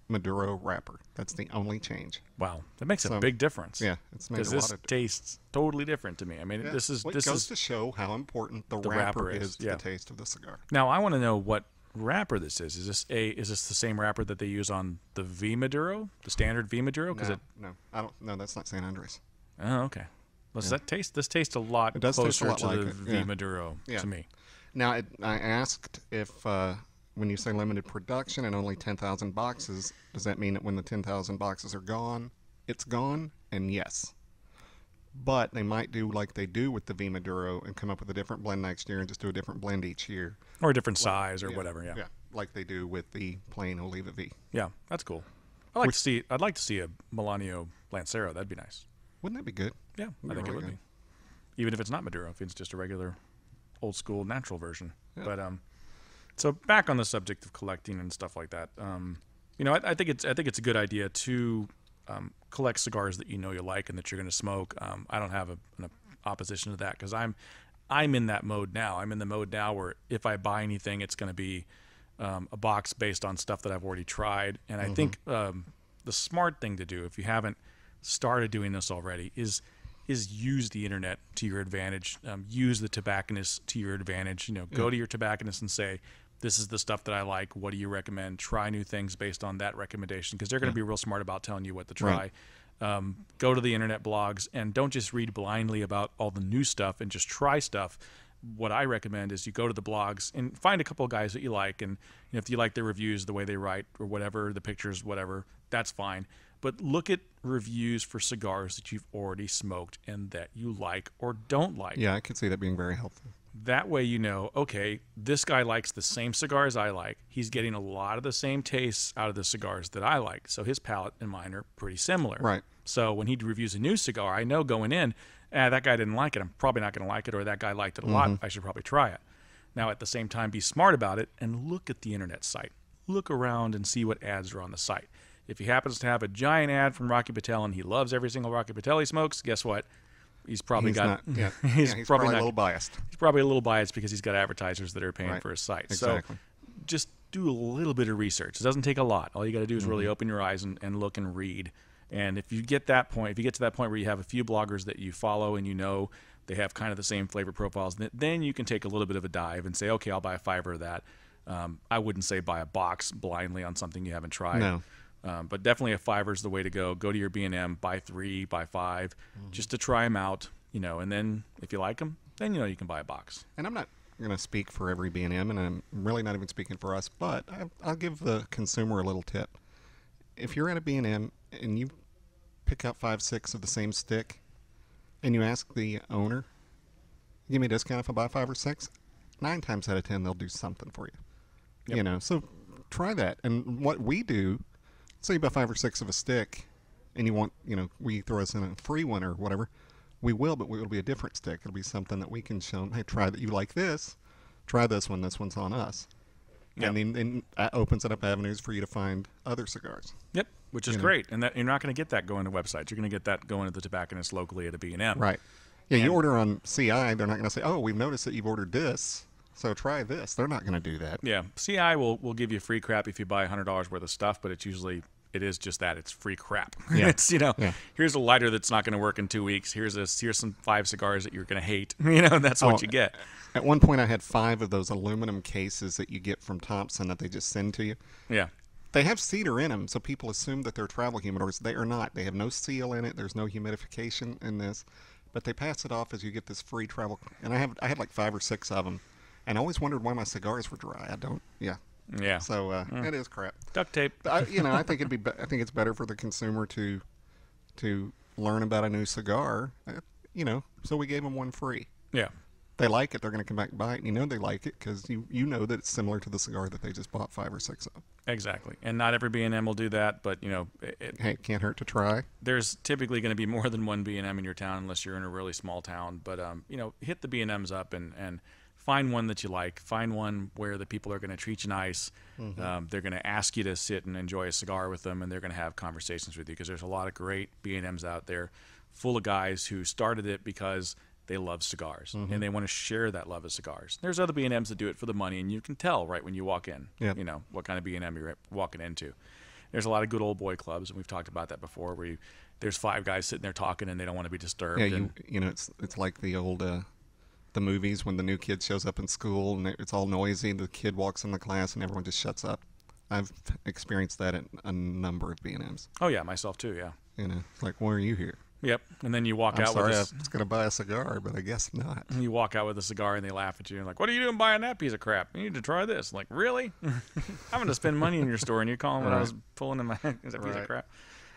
[SPEAKER 2] Maduro wrapper. That's the only change.
[SPEAKER 1] Wow, that makes a big difference.
[SPEAKER 2] Yeah, it's made a
[SPEAKER 1] because
[SPEAKER 2] lot
[SPEAKER 1] this
[SPEAKER 2] of
[SPEAKER 1] tastes totally different to me. I mean, this is
[SPEAKER 2] well,
[SPEAKER 1] this
[SPEAKER 2] it goes
[SPEAKER 1] is
[SPEAKER 2] to show how important the
[SPEAKER 1] wrapper
[SPEAKER 2] wrapper
[SPEAKER 1] is,
[SPEAKER 2] is to
[SPEAKER 1] yeah.
[SPEAKER 2] the taste of the cigar.
[SPEAKER 1] Now I want to know what wrapper this is. Is this the same wrapper that they use on the V Maduro, the standard V Maduro?
[SPEAKER 2] No, I don't. No, that's not San Andres.
[SPEAKER 1] Oh, okay. Well, this tastes a lot
[SPEAKER 2] It does taste
[SPEAKER 1] closer
[SPEAKER 2] a lot
[SPEAKER 1] to
[SPEAKER 2] like
[SPEAKER 1] the
[SPEAKER 2] it,
[SPEAKER 1] V
[SPEAKER 2] yeah.
[SPEAKER 1] Maduro to me.
[SPEAKER 2] Now, I asked if when you say limited production and only 10,000 boxes, does that mean that when the 10,000 boxes are gone, it's gone? And yes. But they might do like they do with the V Maduro and come up with a different blend next year and just do a different blend each year.
[SPEAKER 1] Or a different size or whatever, yeah.
[SPEAKER 2] Yeah, like they do with the plain Oliva V.
[SPEAKER 1] Yeah, that's cool. I'd like to see a Melanio Lancero. That'd be nice.
[SPEAKER 2] Wouldn't that be good?
[SPEAKER 1] Yeah, I think it would be. Even if it's not Maduro, if it's just a regular old school natural version.
[SPEAKER 2] Yeah.
[SPEAKER 1] But so back on the subject of collecting and stuff like that. I think it's a good idea to collect cigars that you know you like and that you're going to smoke. I don't have an opposition to that because I'm in that mode now. I'm in the mode now where if I buy anything, it's going to be a box based on stuff that I've already tried. And I think the smart thing to do, if you haven't started doing this already, is use the internet to your advantage. Use the tobacconist to your advantage. Go to your tobacconist and say, this is the stuff that I like. What do you recommend? Try new things based on that recommendation because they're going to be real smart about telling you what to try. Right. Go to the internet blogs and don't just read blindly about all the new stuff and just try stuff. What I recommend is you go to the blogs and find a couple of guys that you like. And if you like their reviews, the way they write or whatever, the pictures, whatever, that's fine. But look at reviews for cigars that you've already smoked and that you like or don't like.
[SPEAKER 2] Yeah, I could see that being very helpful.
[SPEAKER 1] That way okay, this guy likes the same cigars I like. He's getting a lot of the same tastes out of the cigars that I like. So his palate and mine are pretty similar.
[SPEAKER 2] Right.
[SPEAKER 1] So when he reviews a new cigar, I know going in, that guy didn't like it. I'm probably not going to like it, or that guy liked it a lot. I should probably try it. Now, at the same time, be smart about it and look at the internet site. Look around and see what ads are on the site. If he happens to have a giant ad from Rocky Patel and he loves every single Rocky Patel he smokes, guess what? He's probably
[SPEAKER 2] he's probably a little biased.
[SPEAKER 1] He's probably a little biased because he's got advertisers that are paying for his site.
[SPEAKER 2] Exactly.
[SPEAKER 1] So just do a little bit of research. It doesn't take a lot. All you got to do is really open your eyes and look and read. And if you get to that point where you have a few bloggers that you follow and they have kind of the same flavor profiles, then you can take a little bit of a dive and say, okay, I'll buy a $5 of that. I wouldn't say buy a box blindly on something you haven't tried.
[SPEAKER 2] No.
[SPEAKER 1] But definitely a $5 is the way to go. Go to your B&M, buy 3, buy 5, just to try them out, and then if you like them, then you can buy a box.
[SPEAKER 2] And I'm not going to speak for every B&M, and I'm really not even speaking for us, but I'll give the consumer a little tip. If you're at a B&M and you pick out 5, 6 of the same stick, and you ask the owner, give me a discount if I buy 5 or 6, 9 times out of 10 they'll do something for you.
[SPEAKER 1] Yep.
[SPEAKER 2] So try that. And what we do, say you buy 5 or 6 of a stick, and you want, we throw us in a free one or whatever, we will, but it'll be a different stick. It'll be something that we can show them, hey, try that. You like this, try this one. This one's on us. Yep. And then that opens it up avenues for you to find other cigars.
[SPEAKER 1] Yep, which is great. And that you're not going to get that going to websites. You're going to get that going to the tobacconist locally at a B&M.
[SPEAKER 2] Right. Yeah, you order on CI, they're not going to say, oh, we've noticed that you've ordered this, so try this. They're not going to do that.
[SPEAKER 1] Yeah, CI will give you free crap if you buy $100 worth of stuff, but it is just that. It's free crap.
[SPEAKER 2] Yeah.
[SPEAKER 1] It's, here's a lighter that's not going to work in 2 weeks. Here's some 5 cigars that you're going to hate. That's what you get.
[SPEAKER 2] At one point, I had 5 of those aluminum cases that you get from Thompson that they just send to you.
[SPEAKER 1] Yeah.
[SPEAKER 2] They have cedar in them, so people assume that they're travel humidors. They are not. They have no seal in it. There's no humidification in this. But they pass it off as you get this free travel. And I had like 5 or 6 of them. And I always wondered why my cigars were dry. So it is crap.
[SPEAKER 1] Duct tape.
[SPEAKER 2] I think I think it's better for the consumer to to learn about a new cigar, so we gave them one free.
[SPEAKER 1] Yeah.
[SPEAKER 2] They like it, they're going to come back and buy it, and they like it because you know that it's similar to the cigar that they just bought 5 or 6 of.
[SPEAKER 1] Exactly. And not every B&M will do that, but,
[SPEAKER 2] Hey, it can't hurt to try.
[SPEAKER 1] There's typically going to be more than one B&M in your town unless you're in a really small town. But, hit the B&Ms up and find one that you like. Find one where the people are going to treat you nice.
[SPEAKER 2] Mm-hmm.
[SPEAKER 1] They're going to ask you to sit and enjoy a cigar with them, and they're going to have conversations with you because there's a lot of great B&Ms out there full of guys who started it because they love cigars, and they want to share that love of cigars. There's other B&Ms that do it for the money, and you can tell right when you walk in, what kind of B&M you're walking into. There's a lot of good old boy clubs, and we've talked about that before, where there's 5 guys sitting there talking, and they don't want to be disturbed.
[SPEAKER 2] Yeah, it's like the old the movies when the new kid shows up in school and it's all noisy. The kid walks in the class and everyone just shuts up. I've experienced that at a number of B&Ms.
[SPEAKER 1] Oh yeah, myself too. Yeah.
[SPEAKER 2] It's like, why are you here?
[SPEAKER 1] Yep. And then you walk out
[SPEAKER 2] sorry,
[SPEAKER 1] with
[SPEAKER 2] I was going to buy a cigar, but I guess not.
[SPEAKER 1] You walk out with a cigar and they laugh at you and like, what are you doing buying that piece of crap? You need to try this. I'm like, really? I'm going to spend money in your store and you're calling what I was pulling in my hand is a piece of crap.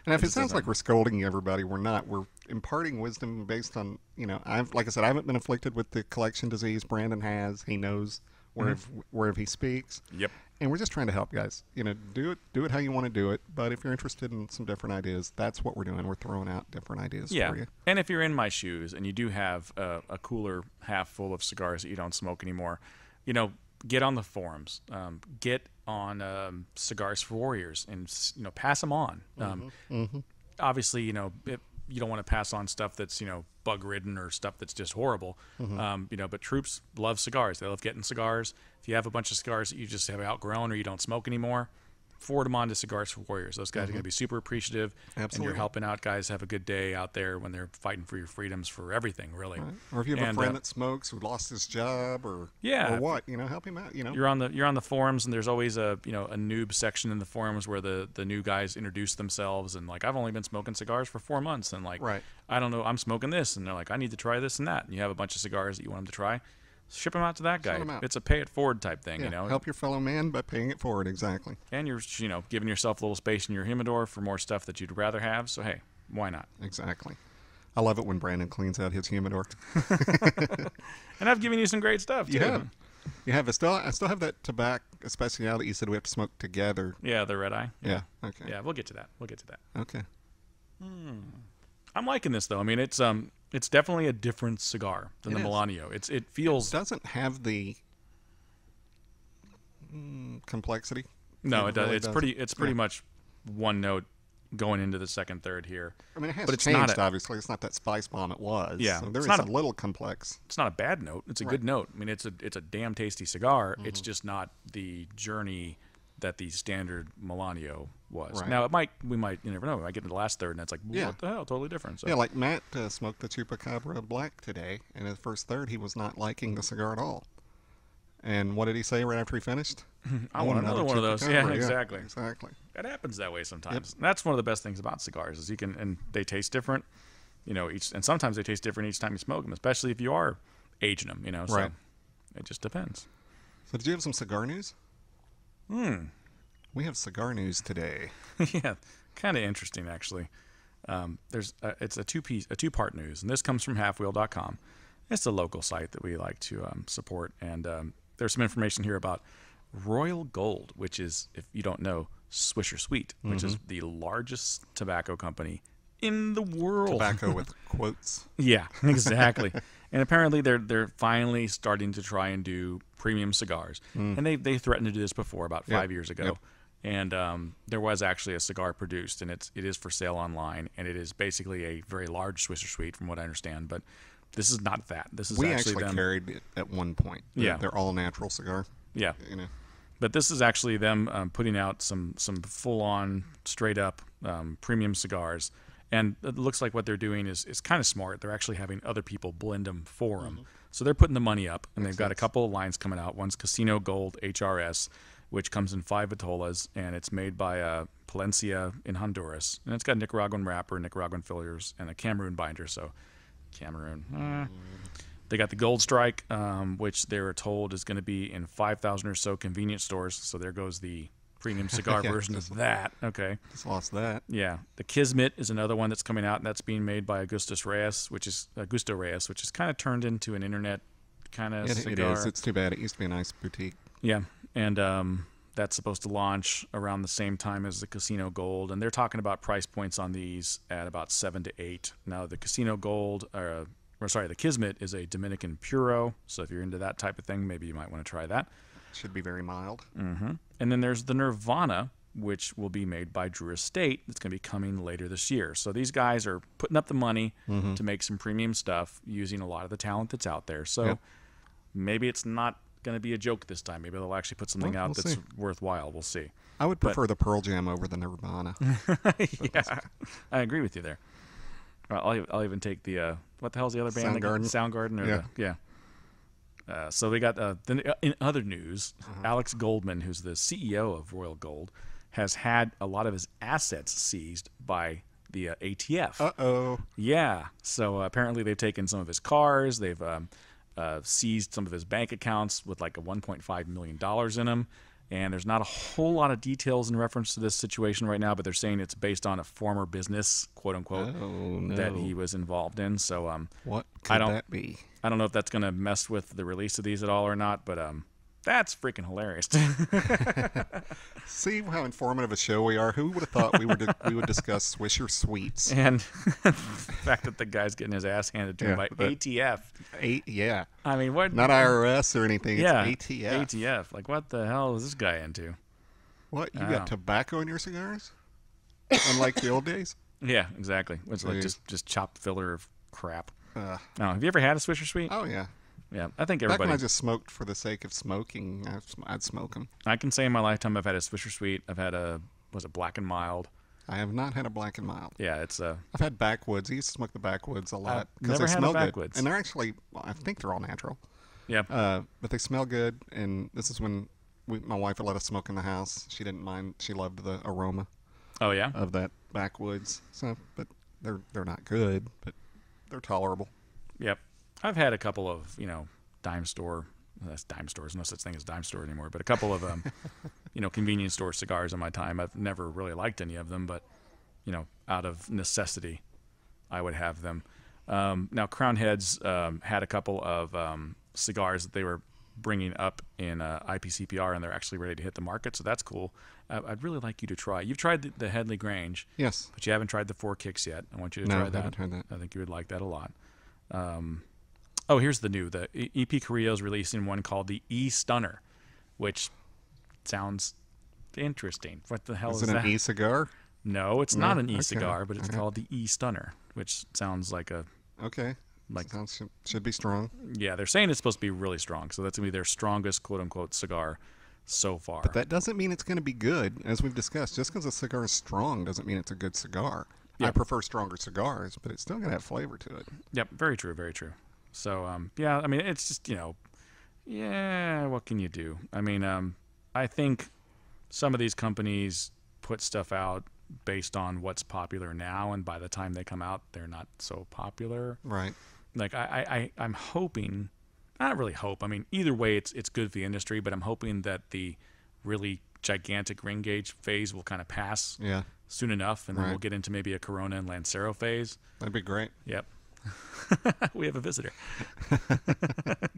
[SPEAKER 2] And if it sounds like we're scolding everybody, we're not. We're imparting wisdom based on, like I said, I haven't been afflicted with the collection disease. Brandon has. He knows wherever he speaks.
[SPEAKER 1] Yep.
[SPEAKER 2] And we're just trying to help guys. Do it how you want to do it. But if you're interested in some different ideas, that's what we're doing. We're throwing out different ideas for you.
[SPEAKER 1] And if you're in my shoes and you do have a cooler half full of cigars that you don't smoke anymore, get on the forums. Get on Cigars for Warriors and pass them on. Obviously, if you don't want to pass on stuff that's bug ridden or stuff that's just horrible. But troops love cigars. They love getting cigars. If you have a bunch of cigars that you just have outgrown or you don't smoke anymore, forward them on to Cigars for Warriors. Those guys are going to be super appreciative.
[SPEAKER 2] Absolutely.
[SPEAKER 1] And you're helping out guys have a good day out there when they're fighting for your freedoms for everything, really.
[SPEAKER 2] Right. Or if you have a friend that smokes who lost his job or what, help him out.
[SPEAKER 1] You're on the forums, and there's always a noob section in the forums where the new guys introduce themselves and like, I've only been smoking cigars for 4 months, and like, I don't know, I'm smoking this, and they're like, I need to try this and that, and you have a bunch of cigars that you want them to try. Ship them out to that guy. It's a pay it forward type thing,
[SPEAKER 2] Help your fellow man by paying it forward, exactly.
[SPEAKER 1] And you're, giving yourself a little space in your humidor for more stuff that you'd rather have. So hey, why not?
[SPEAKER 2] Exactly. I love it when Brandon cleans out his humidor.
[SPEAKER 1] And I've given you some great stuff too.
[SPEAKER 2] You have. I still have that tobacco especial that you said we have to smoke together.
[SPEAKER 1] Yeah, the red eye.
[SPEAKER 2] Yeah. Okay.
[SPEAKER 1] Yeah, we'll get to that.
[SPEAKER 2] Okay.
[SPEAKER 1] I'm liking this though. I mean, it's definitely a different cigar than the Melanio. It feels.
[SPEAKER 2] It doesn't have the complexity.
[SPEAKER 1] No, it does. Really it's pretty much one note going into the second, third here.
[SPEAKER 2] I mean, it has changed. Obviously, it's not that spice bomb it was.
[SPEAKER 1] Yeah,
[SPEAKER 2] so there is a little complex.
[SPEAKER 1] It's not a bad note. It's a good note. I mean, it's a damn tasty cigar. It's just not the journey that the standard Melanio was.
[SPEAKER 2] Right.
[SPEAKER 1] Now you never know. We might get into the last third, and it's like, what the hell, totally different. So.
[SPEAKER 2] Yeah, like Matt smoked the Chupacabra Black today, and in the first third, he was not liking the cigar at all. And what did he say right after he finished?
[SPEAKER 1] I want another one of those. Yeah, exactly.
[SPEAKER 2] Exactly.
[SPEAKER 1] It happens that way sometimes. Yep. That's one of the best things about cigars is and they taste different. And sometimes they taste different each time you smoke them, especially if you are aging them. So it just depends.
[SPEAKER 2] So did you have some cigar news? We have cigar news today.
[SPEAKER 1] Yeah, kind of interesting actually. It's a two-part news, and this comes from halfwheel.com. It's a local site that we like to support, and there's some information here about Royal Gold, which is, if you don't know, Swisher Sweet, which is the largest tobacco company in the world.
[SPEAKER 2] Tobacco with quotes.
[SPEAKER 1] Yeah, exactly. And apparently they're finally starting to try and do premium cigars. And they threatened to do this before, about 5 years ago.
[SPEAKER 2] Yep.
[SPEAKER 1] And there was actually a cigar produced, and it is for sale online, and it is basically a very large Swisher Sweet, from what I understand. But this is not that. This is actually them.
[SPEAKER 2] Carried it at one point. They're all natural cigar.
[SPEAKER 1] Yeah. But this is actually them putting out some full-on, straight-up premium cigars. And it looks like what they're doing is kind of smart. They're actually having other people blend them for them. So they're putting the money up, and they've got a couple of lines coming out. One's Casino Gold HRS, which comes in 5 vitolas, and it's made by Palencia in Honduras. And it's got a Nicaraguan wrapper, Nicaraguan fillers, and a Cameroon binder. So Cameroon. They got the Gold Strike, which they were told is going to be in 5,000 or so convenience stores. So there goes the premium cigar
[SPEAKER 2] Yeah,
[SPEAKER 1] version of that. Okay.
[SPEAKER 2] Just lost that.
[SPEAKER 1] Yeah. The Kismet is another one that's coming out, and that's being made by Gusto Reyes, which is kind of turned into an internet kind of cigar.
[SPEAKER 2] It is. It's too bad. It used to be a nice boutique.
[SPEAKER 1] Yeah. And that's supposed to launch around the same time as the Casino Gold, and they're talking about price points on these at about 7 to 8. Now, the Casino Gold, the Kismet is a Dominican Puro, so if you're into that type of thing, maybe you might want to try that.
[SPEAKER 2] Should be very mild.
[SPEAKER 1] Mm-hmm. And then there's the Nirvana, which will be made by Drew Estate. It's going to be coming later this year. So these guys are putting up the money to make some premium stuff using a lot of the talent that's out there. So maybe it's not going to be a joke this time. Maybe they'll actually put something out that's worthwhile. We'll see.
[SPEAKER 2] I would prefer the Pearl Jam over the Nirvana.
[SPEAKER 1] Yeah, I agree with you there. I'll even take the what the hell's the other band? Soundgarden. So we got in other news, Alex Goldman, who's the CEO of Royal Gold, has had a lot of his assets seized by the ATF.
[SPEAKER 2] Uh-oh.
[SPEAKER 1] Yeah. So apparently they've taken some of his cars. They've seized some of his bank accounts with like a $1.5 million in them. And there's not a whole lot of details in reference to this situation right now, but they're saying it's based on a former business, quote unquote, that he was involved in. So
[SPEAKER 2] what could that be?
[SPEAKER 1] I don't know if that's going to mess with the release of these at all or not, but that's freaking hilarious.
[SPEAKER 2] See how informative a show we are. Who would have thought we would discuss Swisher Sweets?
[SPEAKER 1] And the fact that the guy's getting his ass handed to him by ATF.
[SPEAKER 2] Yeah.
[SPEAKER 1] I mean, what?
[SPEAKER 2] Not IRS or anything.
[SPEAKER 1] Yeah.
[SPEAKER 2] It's ATF.
[SPEAKER 1] ATF. Like, what the hell is this guy into?
[SPEAKER 2] What? You got tobacco in your cigars? Unlike the old days?
[SPEAKER 1] Yeah, exactly. It's like just chopped filler of crap. Have you ever had a Swisher Sweet?
[SPEAKER 2] Oh, yeah.
[SPEAKER 1] Yeah, I think everybody.
[SPEAKER 2] Back when I just smoked for the sake of smoking, I'd smoke them.
[SPEAKER 1] I can say in my lifetime I've had a Swisher Sweet. I've had was it Black and Mild?
[SPEAKER 2] I have not had a Black and Mild.
[SPEAKER 1] Yeah, it's
[SPEAKER 2] I've had Backwoods. I used to smoke the Backwoods a lot
[SPEAKER 1] because
[SPEAKER 2] they smell
[SPEAKER 1] good.
[SPEAKER 2] Backwoods. And they're actually, I think they're all natural.
[SPEAKER 1] Yeah.
[SPEAKER 2] But they smell good, and this is when my wife would let us smoke in the house. She didn't mind. She loved the aroma.
[SPEAKER 1] Oh yeah.
[SPEAKER 2] Of that Backwoods. So, but they're not good, but they're tolerable.
[SPEAKER 1] Yep. I've had a couple of dime store. That's dime stores. No such thing as dime store anymore. But a couple of convenience store cigars in my time. I've never really liked any of them, but out of necessity, I would have them. Now Crown Heads had a couple of cigars that they were bringing up in IPCPR, and they're actually ready to hit the market. So that's cool. I'd really like you to try. You've tried the Headley Grange,
[SPEAKER 2] yes,
[SPEAKER 1] but you haven't tried the 4 Kicks yet. I want you to try that.
[SPEAKER 2] I haven't tried that.
[SPEAKER 1] I think you would like that a lot. Oh, here's the new. The EP Carrillo is releasing one called the E-Stunner, which sounds interesting. What the hell is that?
[SPEAKER 2] Is it an e-cigar?
[SPEAKER 1] No, it's not an e-cigar, but it's called the E-Stunner, which sounds like a...
[SPEAKER 2] Okay. Like sounds should be strong.
[SPEAKER 1] Yeah, they're saying it's supposed to be really strong, so that's going to be their strongest quote-unquote cigar so far.
[SPEAKER 2] But that doesn't mean it's going to be good, as we've discussed. Just because a cigar is strong doesn't mean it's a good cigar. Yep. I prefer stronger cigars, but it's still going to have flavor to it.
[SPEAKER 1] Yep, very true, very true. So, yeah, I mean, it's just, what can you do? I mean, I think some of these companies put stuff out based on what's popular now, and by the time they come out, they're not so popular.
[SPEAKER 2] Right.
[SPEAKER 1] Like, I'm hoping, not really hope, I mean, either way, it's good for the industry, but I'm hoping that the really gigantic ring gauge phase will kind of pass soon enough, and then we'll get into maybe a Corona and Lancero phase.
[SPEAKER 2] That'd be great.
[SPEAKER 1] Yep. We have a visitor.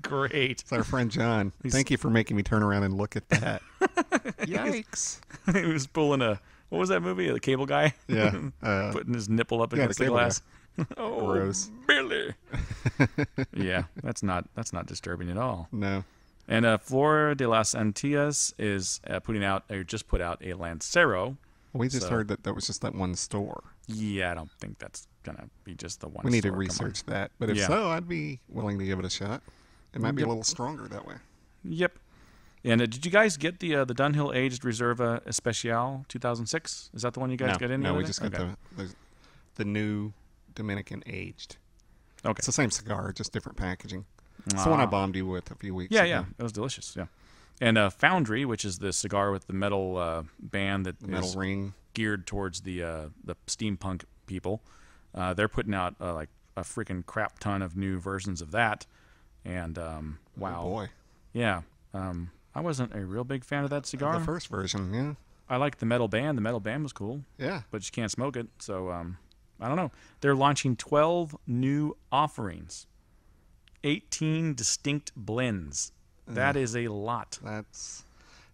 [SPEAKER 1] Great.
[SPEAKER 2] It's our friend John. Thank you for making me turn around and look at that. Yikes.
[SPEAKER 1] He was pulling what was that movie? The Cable Guy?
[SPEAKER 2] Yeah.
[SPEAKER 1] Putting his nipple up against the glass. Oh,
[SPEAKER 2] gross.
[SPEAKER 1] Billy. Yeah, that's not disturbing at all.
[SPEAKER 2] No.
[SPEAKER 1] And Flora de las Antillas is just put out a Lancero.
[SPEAKER 2] We just heard that was just that one store.
[SPEAKER 1] Yeah, I don't think that's going to be just the one
[SPEAKER 2] We need to
[SPEAKER 1] store.
[SPEAKER 2] research that. But if so, I'd be willing to give it a shot. It might be a little stronger that way.
[SPEAKER 1] Yep. And did you guys get the Dunhill Aged Reserva Especial 2006? Is that the one you guys got in?
[SPEAKER 2] No, we just got the new Dominican Aged. Okay. It's the same cigar, just different packaging. It's the one I bombed you with a few weeks ago.
[SPEAKER 1] Yeah. It was delicious, yeah. And Foundry, which is the cigar with the metal band that
[SPEAKER 2] metal ring
[SPEAKER 1] geared towards the steampunk people, they're putting out like a freaking crap ton of new versions of that. And wow,
[SPEAKER 2] oh boy,
[SPEAKER 1] yeah. I wasn't a real big fan of that cigar.
[SPEAKER 2] The first version, yeah.
[SPEAKER 1] I like the metal band. The metal band was cool.
[SPEAKER 2] Yeah.
[SPEAKER 1] But you can't smoke it. So I don't know. They're launching 12 new offerings, 18 distinct blends. That is a lot.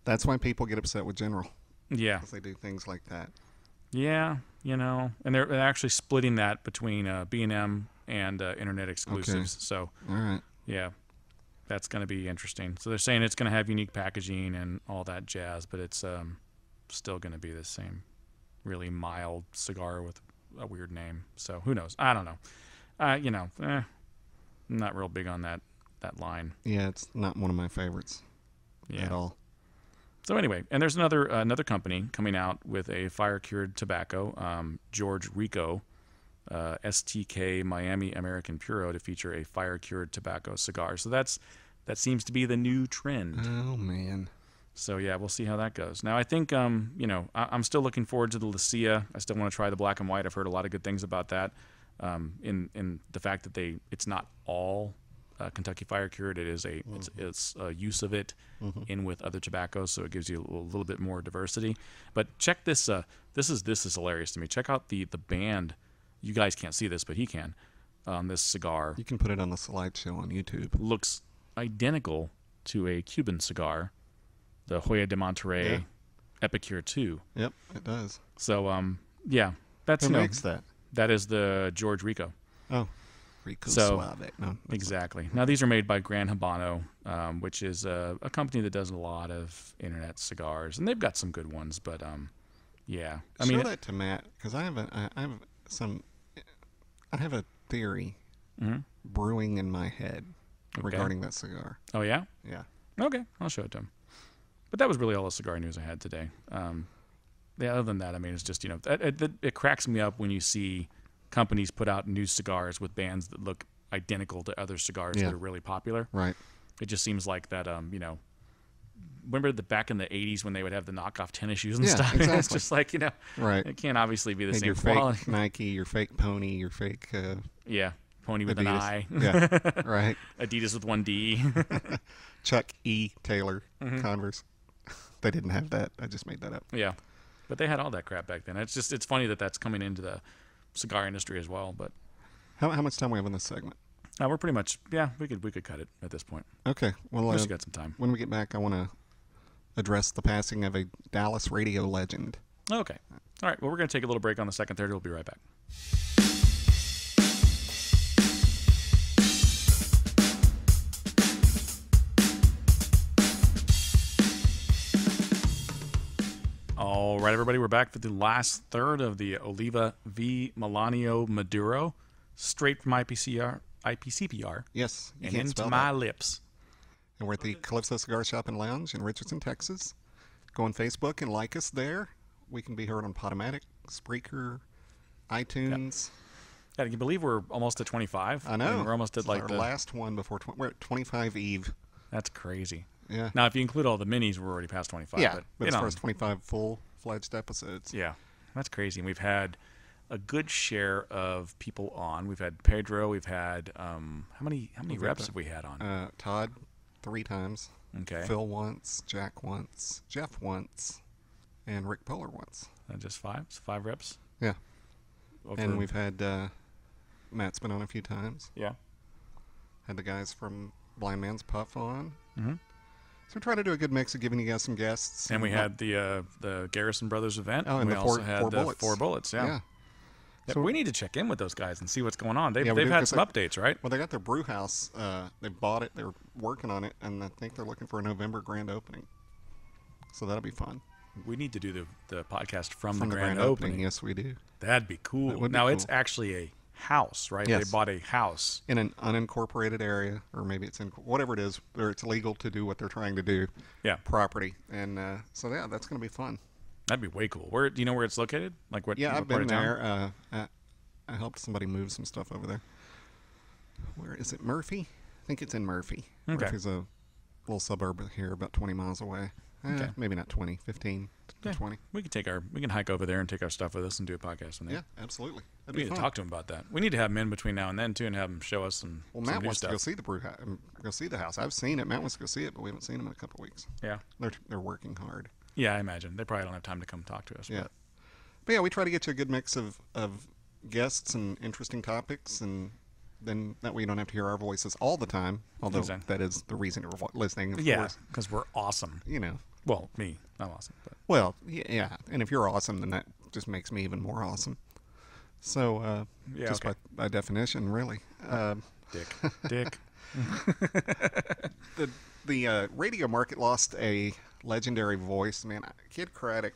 [SPEAKER 2] That's why people get upset with General.
[SPEAKER 1] Yeah.
[SPEAKER 2] Because they do things like that.
[SPEAKER 1] Yeah, you know, and they're actually splitting that between B&M and Internet exclusives.
[SPEAKER 2] Okay.
[SPEAKER 1] So,
[SPEAKER 2] All right.
[SPEAKER 1] yeah, that's going to be interesting. So they're saying it's going to have unique packaging and all that jazz, but it's still going to be the same really mild cigar with a weird name. So who knows? I don't know. You know, I'm not real big on that line.
[SPEAKER 2] Yeah, it's not one of my favorites at all.
[SPEAKER 1] So anyway, and there's another company coming out with a fire-cured tobacco, George Rico, STK Miami American Puro, to feature a fire-cured tobacco cigar. So that seems to be the new trend.
[SPEAKER 2] Oh man.
[SPEAKER 1] So yeah, we'll see how that goes. Now I think you know, I'm still looking forward to the Lucia. I still want to try the black and white. I've heard a lot of good things about that. In the fact that it's not all Kentucky fire cured. It is it's a use of it in with other tobaccos, so it gives you a little bit more diversity. But check this. This is hilarious to me. Check out the band. You guys can't see this, but he can. This cigar.
[SPEAKER 2] You can put it on the slideshow on YouTube.
[SPEAKER 1] Looks identical to a Cuban cigar, the Hoya de Monterrey Epicure 2.
[SPEAKER 2] Yep, it does.
[SPEAKER 1] So yeah, that's
[SPEAKER 2] Who makes that?
[SPEAKER 1] That is the George Rico.
[SPEAKER 2] Oh. Rico
[SPEAKER 1] So,
[SPEAKER 2] Suave. No,
[SPEAKER 1] exactly. Now, these are made by Gran Habano, which is a company that does a lot of internet cigars, and they've got some good ones. But yeah,
[SPEAKER 2] show that to Matt, because I have a theory brewing in my head regarding that cigar.
[SPEAKER 1] Oh yeah,
[SPEAKER 2] yeah.
[SPEAKER 1] Okay, I'll show it to him. But that was really all the cigar news I had today. Yeah, other than that, I mean, it's just, you know, it cracks me up when you see companies put out new cigars with bands that look identical to other cigars that are really popular.
[SPEAKER 2] Right.
[SPEAKER 1] It just seems like that, you know, remember back in the 80s when they would have the knockoff tennis shoes and stuff?
[SPEAKER 2] Exactly.
[SPEAKER 1] It's just like, you know,
[SPEAKER 2] right.
[SPEAKER 1] It can't obviously be the same
[SPEAKER 2] your
[SPEAKER 1] quality.
[SPEAKER 2] Fake Nike, your fake Pony, your fake...
[SPEAKER 1] Pony with
[SPEAKER 2] Adidas.
[SPEAKER 1] an I.
[SPEAKER 2] Yeah, right.
[SPEAKER 1] Adidas with one D.
[SPEAKER 2] Chuck E. Taylor Converse. They didn't have that. I just made that up.
[SPEAKER 1] Yeah. But they had all that crap back then. It's funny that that's coming into the cigar industry as well. But
[SPEAKER 2] how much time we have in this segment?
[SPEAKER 1] We're pretty much, we could cut it at this point.
[SPEAKER 2] Okay. Well,
[SPEAKER 1] we got some time.
[SPEAKER 2] When we get back, I want to address the passing of a Dallas radio legend.
[SPEAKER 1] Okay. All right. Well, we're going to take a little break on the second, third. We'll be right back. All right, everybody, we're back for the last third of the Oliva V Melanio Maduro, straight from IPCPR.
[SPEAKER 2] Yes,
[SPEAKER 1] and into my lips.
[SPEAKER 2] And we're at the Calypso Cigar Shop and Lounge in Richardson, Texas. Go on Facebook and like us there. We can be heard on Podomatic, Spreaker, iTunes.
[SPEAKER 1] Yeah, can you believe we're almost at 25?
[SPEAKER 2] I know.
[SPEAKER 1] And we're almost at
[SPEAKER 2] our last one before we're at 25 Eve.
[SPEAKER 1] That's crazy.
[SPEAKER 2] Yeah.
[SPEAKER 1] Now, if you include all the minis, we're already past 25.
[SPEAKER 2] Yeah, but as
[SPEAKER 1] far
[SPEAKER 2] far as 25 full-fledged episodes.
[SPEAKER 1] Yeah, that's crazy. And we've had a good share of people on. We've had Pedro. We've had how many reps have we had on?
[SPEAKER 2] Todd 3 times.
[SPEAKER 1] Okay.
[SPEAKER 2] Phil once, Jack once, Jeff once, and Rick Polar once.
[SPEAKER 1] Just 5? So 5 reps?
[SPEAKER 2] Yeah. And we've had Matt's been on a few times.
[SPEAKER 1] Yeah.
[SPEAKER 2] Had the guys from Blind Man's Puff on.
[SPEAKER 1] Mm-hmm.
[SPEAKER 2] So we try to do a good mix of giving you guys some guests.
[SPEAKER 1] And we had the Garrison Brothers event.
[SPEAKER 2] Oh, and
[SPEAKER 1] we
[SPEAKER 2] the
[SPEAKER 1] also
[SPEAKER 2] four
[SPEAKER 1] had
[SPEAKER 2] bullets.
[SPEAKER 1] 4 bullets. Yeah. So we need to check in with those guys and see what's going on. They've had some updates, right?
[SPEAKER 2] Well, they got their brew house. They bought it. They're working on it, and I think they're looking for a November grand opening. So that'll be fun.
[SPEAKER 1] We need to do the podcast from the
[SPEAKER 2] grand opening. Yes, we do.
[SPEAKER 1] That'd be cool. Now, it's actually a house, right?
[SPEAKER 2] Yes.
[SPEAKER 1] They bought a house.
[SPEAKER 2] In an unincorporated area, or maybe it's in whatever it is, where it's legal to do what they're trying to do.
[SPEAKER 1] Yeah.
[SPEAKER 2] Property. And so, yeah, that's going to be fun.
[SPEAKER 1] That'd be way cool. Do you know where it's located? Like what?
[SPEAKER 2] Yeah,
[SPEAKER 1] what
[SPEAKER 2] I've
[SPEAKER 1] part
[SPEAKER 2] been
[SPEAKER 1] of town?
[SPEAKER 2] there. I helped somebody move some stuff over there. Where is it? Murphy? I think it's in Murphy.
[SPEAKER 1] Okay.
[SPEAKER 2] Murphy's a little suburb here, about 20 miles away. Okay. Maybe not 20, 15 to 20.
[SPEAKER 1] We can hike over there and take our stuff with us and do a podcast from there.
[SPEAKER 2] Yeah, absolutely. That'd
[SPEAKER 1] We
[SPEAKER 2] be
[SPEAKER 1] need
[SPEAKER 2] fun.
[SPEAKER 1] to talk to him about that. We need to have him in between now and then too, and have him show us some.
[SPEAKER 2] Well,
[SPEAKER 1] some
[SPEAKER 2] Matt
[SPEAKER 1] new
[SPEAKER 2] wants
[SPEAKER 1] stuff.
[SPEAKER 2] to go see the brew house. Go see the house. I've seen it. Matt wants to go see it, but we haven't seen him in a couple of weeks.
[SPEAKER 1] Yeah.
[SPEAKER 2] They're working hard.
[SPEAKER 1] Yeah, I imagine. They probably don't have time to come talk to us.
[SPEAKER 2] Yeah. But yeah, we try to get you a good mix of guests and interesting topics, and then that way you don't have to hear our voices all the time, although
[SPEAKER 1] Exactly.
[SPEAKER 2] that is the reason you're listening, of
[SPEAKER 1] Yeah,
[SPEAKER 2] course.
[SPEAKER 1] because we're awesome.
[SPEAKER 2] You know.
[SPEAKER 1] Well, me. I'm awesome. But.
[SPEAKER 2] Well, yeah. And if you're awesome, then that just makes me even more awesome. So,
[SPEAKER 1] Yeah,
[SPEAKER 2] just
[SPEAKER 1] okay.
[SPEAKER 2] by definition, really.
[SPEAKER 1] Dick.
[SPEAKER 2] The radio market lost a legendary voice. Man, Kid Craddock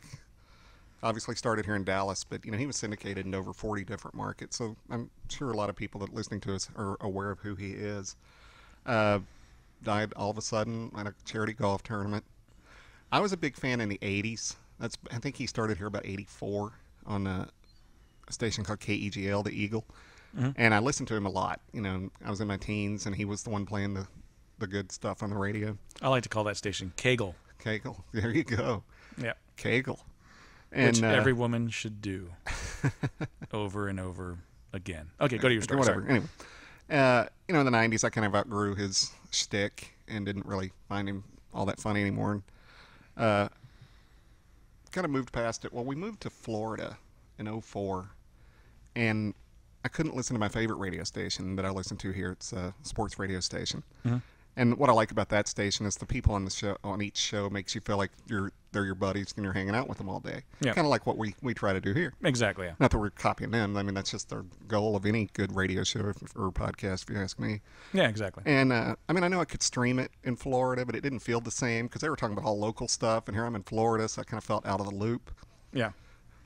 [SPEAKER 2] obviously started here in Dallas, but he was syndicated in over 40 different markets. So I'm sure a lot of people that are listening to us are aware of who he is. Died all of a sudden at a charity golf tournament. I was a big fan in the 80s. I think he started here about 84 on a station called KEGL, the Eagle. Mm-hmm. And I listened to him a lot. I was in my teens, and he was the one playing the good stuff on the radio.
[SPEAKER 1] I like to call that station Kegel.
[SPEAKER 2] Kegel. There you go.
[SPEAKER 1] Yeah.
[SPEAKER 2] Kegel.
[SPEAKER 1] Which every woman should do over and over again. Okay, go to your story.
[SPEAKER 2] Whatever.
[SPEAKER 1] Sorry.
[SPEAKER 2] Anyway, in the 90s, I kind of outgrew his shtick and didn't really find him all that funny anymore. And, kind of moved past it. Well, we moved to Florida in 2004, and I couldn't listen to my favorite radio station that I listen to here. It's a sports radio station. Mm-hmm. And what I like about that station is the people on the show, on each show, makes you feel like they're your buddies and you're hanging out with them all day.
[SPEAKER 1] Yeah.
[SPEAKER 2] Kind of like what we try to do here.
[SPEAKER 1] Exactly. Yeah.
[SPEAKER 2] Not that we're copying them. I mean, that's just the goal of any good radio show or podcast, if you ask me.
[SPEAKER 1] Yeah, exactly.
[SPEAKER 2] And I know I could stream it in Florida, but it didn't feel the same because they were talking about all local stuff. And here I'm in Florida, so I kind of felt out of the loop.
[SPEAKER 1] Yeah.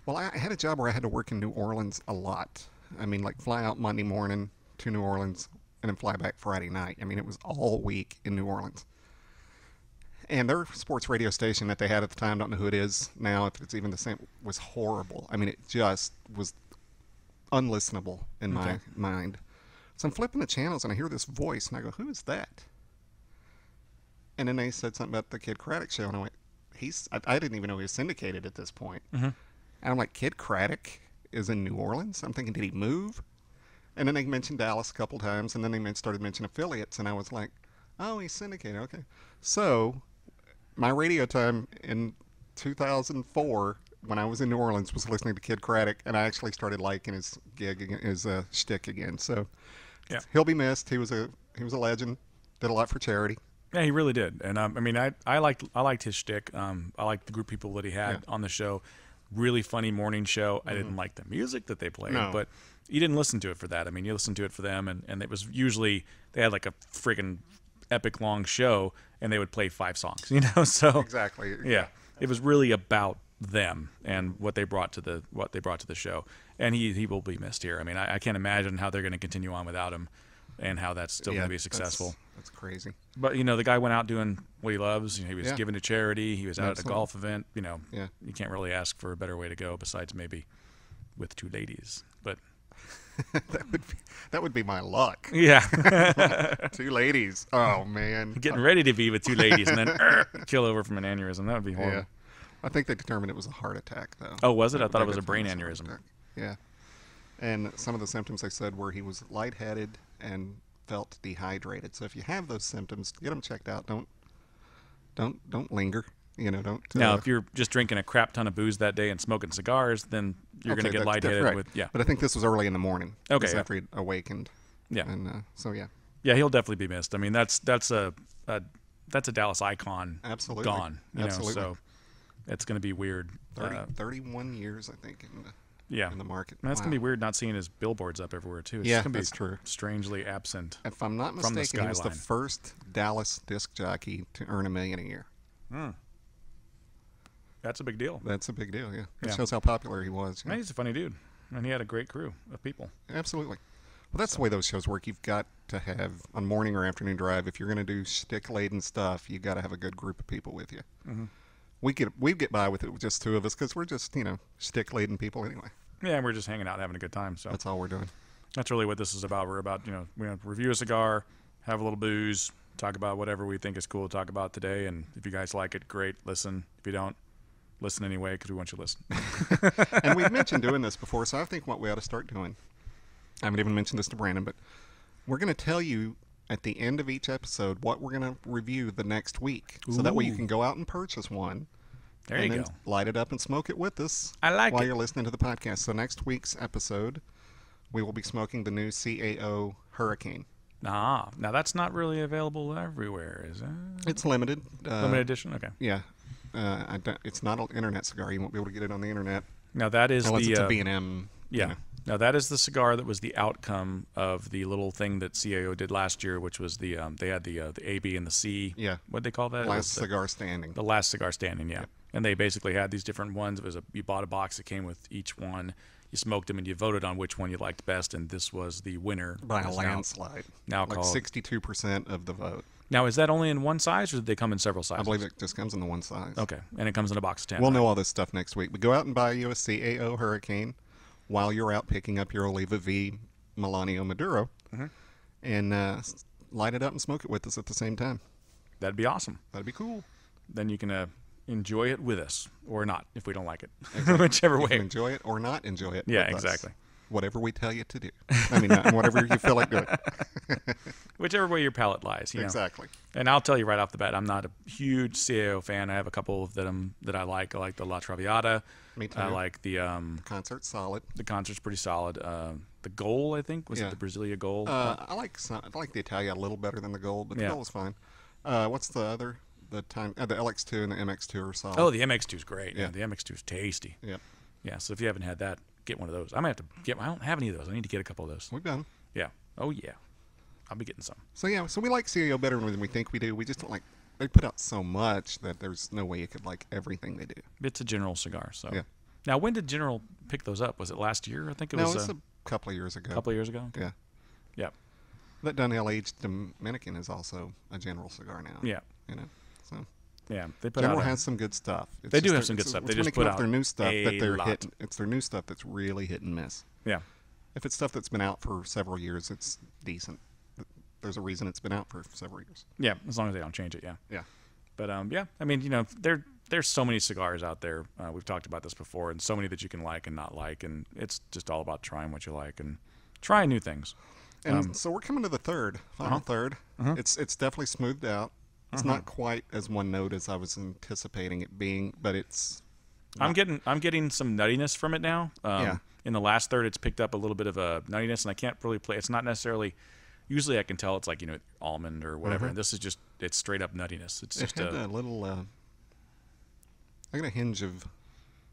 [SPEAKER 2] Well, I had a job where I had to work in New Orleans a lot. I mean, like fly out Monday morning to New Orleans and then fly back Friday night. I mean, it was all week in New Orleans. And their sports radio station that they had at the time, don't know who it is now, if it's even the same, was horrible. I mean, it just was unlistenable in my mind. So I'm flipping the channels and I hear this voice and I go, who is that? And then they said something about the Kid Craddock show and I went, I didn't even know he was syndicated at this point. Mm-hmm. And I'm like, Kid Craddock is in New Orleans? I'm thinking, did he move? And then they mentioned Dallas a couple times, and then they started mentioning affiliates, and I was like, oh, he's syndicated, okay. So my radio time in 2004, when I was in New Orleans, was listening to Kid Craddock, and I actually started liking his gig, his shtick again. So yeah, he'll be missed. He was a legend. Did a lot for charity.
[SPEAKER 1] Yeah, he really did. And I liked his shtick. I liked the group of people that he had on the show. Really funny morning show. Mm-hmm. I didn't like the music that they played, but you didn't listen to it for that. I mean, you listened to it for them, and it was usually they had like a freaking epic long show, and they would play 5 songs, So
[SPEAKER 2] exactly,
[SPEAKER 1] yeah, it was really about them and what they brought to the show, and he will be missed here. I mean, I can't imagine how they're going to continue on without him, and how that's still going to be successful.
[SPEAKER 2] That's crazy.
[SPEAKER 1] But the guy went out doing what he loves. He was giving to charity. He was out at a golf event. You can't really ask for a better way to go besides maybe with 2 ladies. But
[SPEAKER 2] that would be my luck.
[SPEAKER 1] Yeah.
[SPEAKER 2] 2 ladies. Oh man.
[SPEAKER 1] Getting ready to be with 2 ladies and then kill over from an aneurysm. That would be horrible.
[SPEAKER 2] Yeah. I think they determined it was a heart attack though.
[SPEAKER 1] Oh, was it? I thought it was a brain aneurysm.
[SPEAKER 2] Yeah. And some of the symptoms they said were he was lightheaded and felt dehydrated. So if you have those symptoms, get them checked out. Don't linger. Don't.
[SPEAKER 1] Now, if you're just drinking a crap ton of booze that day and smoking cigars, then you're going to get lightheaded.
[SPEAKER 2] Right. But I think this was early in the morning.
[SPEAKER 1] Okay.
[SPEAKER 2] Just after he awakened.
[SPEAKER 1] Yeah.
[SPEAKER 2] And so yeah.
[SPEAKER 1] Yeah, he'll definitely be missed. I mean, that's a Dallas icon.
[SPEAKER 2] Absolutely.
[SPEAKER 1] Gone.
[SPEAKER 2] Absolutely.
[SPEAKER 1] So it's going to be weird.
[SPEAKER 2] 31 years, I think. In the market.
[SPEAKER 1] And that's going to be weird not seeing his billboards up everywhere, too. It's
[SPEAKER 2] yeah,
[SPEAKER 1] gonna be
[SPEAKER 2] that's true.
[SPEAKER 1] Strangely absent.
[SPEAKER 2] If I'm not mistaken, he was the first Dallas disc jockey to earn $1 million a year.
[SPEAKER 1] That's a big deal.
[SPEAKER 2] That's a big deal, yeah. It shows how popular he was.
[SPEAKER 1] Yeah, he's a funny dude. And he had a great crew of people.
[SPEAKER 2] Absolutely. Well, that's the way those shows work. You've got to have, on morning or afternoon drive, if you're going to do shtick-laden stuff, you've got to have a good group of people with you. Mm-hmm. We get by with it with just 2 of us because we're just, shtick-laden people anyway.
[SPEAKER 1] Yeah, we're just hanging out, having a good time. So
[SPEAKER 2] that's all we're doing.
[SPEAKER 1] That's really what this is about. We're about, we review a cigar, have a little booze, talk about whatever we think is cool to talk about today. And if you guys like it, great. Listen. If you don't, listen anyway because we want you to listen.
[SPEAKER 2] And we've mentioned doing this before, so I think what we ought to start doing, I haven't even mentioned this to Brandon, but we're going to tell you at the end of each episode what we're going to review the next week. So that way you can go out and purchase one
[SPEAKER 1] There
[SPEAKER 2] and
[SPEAKER 1] you
[SPEAKER 2] then
[SPEAKER 1] go.
[SPEAKER 2] light it up and smoke it with us
[SPEAKER 1] I like
[SPEAKER 2] while
[SPEAKER 1] it.
[SPEAKER 2] you're listening to the podcast. So next week's episode, we will be smoking the new CAO Hurricane.
[SPEAKER 1] Now that's not really available everywhere, is it?
[SPEAKER 2] It's limited.
[SPEAKER 1] Limited edition? Okay.
[SPEAKER 2] Yeah. It's not an internet cigar. You won't be able to get it on the internet
[SPEAKER 1] Now that is
[SPEAKER 2] unless
[SPEAKER 1] the...
[SPEAKER 2] it's a B&M.
[SPEAKER 1] Yeah.
[SPEAKER 2] You know.
[SPEAKER 1] Now that is the cigar that was the outcome of the little thing that CAO did last year, which was the they had the A, B, and the C.
[SPEAKER 2] Yeah.
[SPEAKER 1] What'd they call that?
[SPEAKER 2] Last cigar standing.
[SPEAKER 1] The last cigar standing, yeah.
[SPEAKER 2] Yep.
[SPEAKER 1] And they basically had these different ones. It was you bought a box that came with each one. You smoked them and you voted on which one you liked best, and this was the winner.
[SPEAKER 2] By a
[SPEAKER 1] It's
[SPEAKER 2] landslide.
[SPEAKER 1] Now
[SPEAKER 2] like
[SPEAKER 1] called
[SPEAKER 2] 62% of the vote.
[SPEAKER 1] Now, is that only in one size, or did they come in several sizes?
[SPEAKER 2] I believe it just comes in the one size.
[SPEAKER 1] Okay, and it comes in a box of 10.
[SPEAKER 2] We'll
[SPEAKER 1] right?
[SPEAKER 2] know all this stuff next week. But go out and buy you a CAO Hurricane while you're out picking up your Oliva V Melanio Maduro, and light it up and smoke it with us at the same time.
[SPEAKER 1] That'd be awesome.
[SPEAKER 2] That'd be cool.
[SPEAKER 1] Then you can enjoy it with us, or not, if we don't like it. Whichever
[SPEAKER 2] You can
[SPEAKER 1] way.
[SPEAKER 2] enjoy it or not enjoy it.
[SPEAKER 1] Yeah,
[SPEAKER 2] with us.
[SPEAKER 1] exactly.
[SPEAKER 2] Whatever we tell you to do. I mean, whatever you feel like doing.
[SPEAKER 1] Whichever way your palate lies. You know?
[SPEAKER 2] Exactly.
[SPEAKER 1] And I'll tell you right off the bat, I'm not a huge CAO fan. I have a couple of them that I like. I like the La Traviata.
[SPEAKER 2] Me too.
[SPEAKER 1] I like the
[SPEAKER 2] Concert's solid.
[SPEAKER 1] concert's pretty solid. The Goal, I think, was
[SPEAKER 2] Yeah.
[SPEAKER 1] it the Brasilia Goal?
[SPEAKER 2] I like the Italia a little better than the Gold, but the
[SPEAKER 1] Yeah.
[SPEAKER 2] Gold was fine. What's the other? The LX2 and the MX2 are solid.
[SPEAKER 1] Oh, the MX2 is great.
[SPEAKER 2] Yeah.
[SPEAKER 1] Yeah, the MX2 is tasty.
[SPEAKER 2] Yep.
[SPEAKER 1] Yeah, so if you haven't had that, get one of those. I might have to get. I don't have any of those. I need to get a couple of those.
[SPEAKER 2] We've done.
[SPEAKER 1] Yeah. Oh yeah. I'll be getting some.
[SPEAKER 2] So yeah, so we like CAO better than we think we do. We just don't like. They put out so much that there's no way you could like everything they do.
[SPEAKER 1] It's a General cigar, so.
[SPEAKER 2] Yeah.
[SPEAKER 1] Now, when did General pick those up? Was it last year? I think it was
[SPEAKER 2] It's a couple of years ago.
[SPEAKER 1] a couple of years ago.
[SPEAKER 2] Yeah.
[SPEAKER 1] Yeah.
[SPEAKER 2] That Dunhill aged Dominican is also a General cigar now.
[SPEAKER 1] Yeah.
[SPEAKER 2] You know, so
[SPEAKER 1] Yeah. They put
[SPEAKER 2] General
[SPEAKER 1] out.
[SPEAKER 2] has some good stuff. It's
[SPEAKER 1] They do
[SPEAKER 2] just
[SPEAKER 1] have some good stuff. They
[SPEAKER 2] it's when
[SPEAKER 1] just
[SPEAKER 2] come
[SPEAKER 1] put
[SPEAKER 2] up with their
[SPEAKER 1] out
[SPEAKER 2] new stuff that
[SPEAKER 1] a
[SPEAKER 2] they're
[SPEAKER 1] lot.
[SPEAKER 2] hitting. It's their new stuff that's really hit and miss.
[SPEAKER 1] Yeah.
[SPEAKER 2] If it's stuff that's been out for several years, it's decent. There's a reason it's been out for several years.
[SPEAKER 1] Yeah. As long as they don't change it. Yeah.
[SPEAKER 2] Yeah.
[SPEAKER 1] But yeah. I mean, there's so many cigars out there. We've talked about this before, and so many that you can like and not like, and it's just all about trying what you like and trying new things.
[SPEAKER 2] And so we're coming to the final third. It's definitely smoothed out. It's not quite as one note as I was anticipating it being, but it's.
[SPEAKER 1] I'm getting some nuttiness from it now.
[SPEAKER 2] Yeah.
[SPEAKER 1] In the last third, it's picked up a little bit of a nuttiness, and I can't really play. It's not necessarily. Usually, I can tell it's like almond or whatever. And this is just it's straight up nuttiness. It's just
[SPEAKER 2] a little. I got a hinge of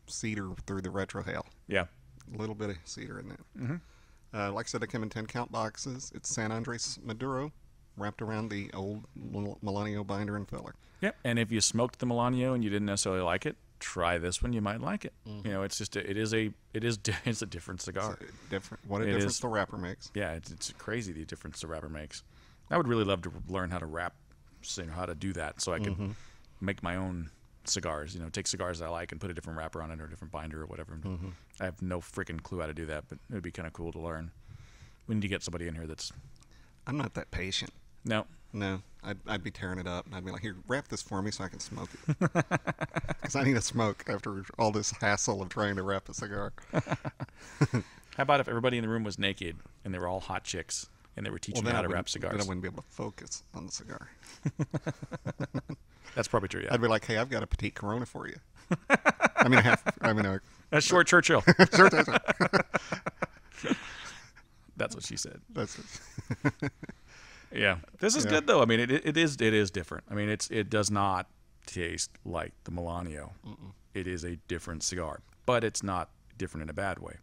[SPEAKER 2] cedar through the retrohale.
[SPEAKER 1] yeah.
[SPEAKER 2] A little bit of cedar in there. Like I said, they come in 10 count boxes. It's San Andres Maduro, wrapped around the old Melanio binder and filler.
[SPEAKER 1] Yep. And if you smoked the Melanio and you didn't necessarily like it, try this one. You might like it. It's just it's a different cigar.
[SPEAKER 2] What a
[SPEAKER 1] It
[SPEAKER 2] difference
[SPEAKER 1] is.
[SPEAKER 2] the wrapper makes.
[SPEAKER 1] Yeah, it's crazy the difference the wrapper makes. I would really love to learn how to wrap, how to do that, so I could make my own cigars. Take cigars that I like and put a different wrapper on it or a different binder or whatever. I have no freaking clue how to do that, but it would be kind of cool to learn. We need to get somebody in here that's
[SPEAKER 2] I'm not that patient.
[SPEAKER 1] no.
[SPEAKER 2] No, I'd be tearing it up, and I'd be like, "Here, wrap this for me so I can smoke it." Because I need to smoke after all this hassle of trying to wrap a cigar.
[SPEAKER 1] How about if everybody in the room was naked and they were all hot chicks and they were teaching you how to wrap cigars?
[SPEAKER 2] Then I wouldn't be able to focus on the cigar.
[SPEAKER 1] That's probably true. Yeah.
[SPEAKER 2] I'd be like, "Hey, I've got a petite Corona for you."
[SPEAKER 1] A short Churchill.
[SPEAKER 2] Sure.
[SPEAKER 1] That's what she said.
[SPEAKER 2] That's
[SPEAKER 1] Yeah, this is good though. I mean, it is different. I mean, it does not taste like the Melanio. It is a different cigar, but it's not different in a bad way.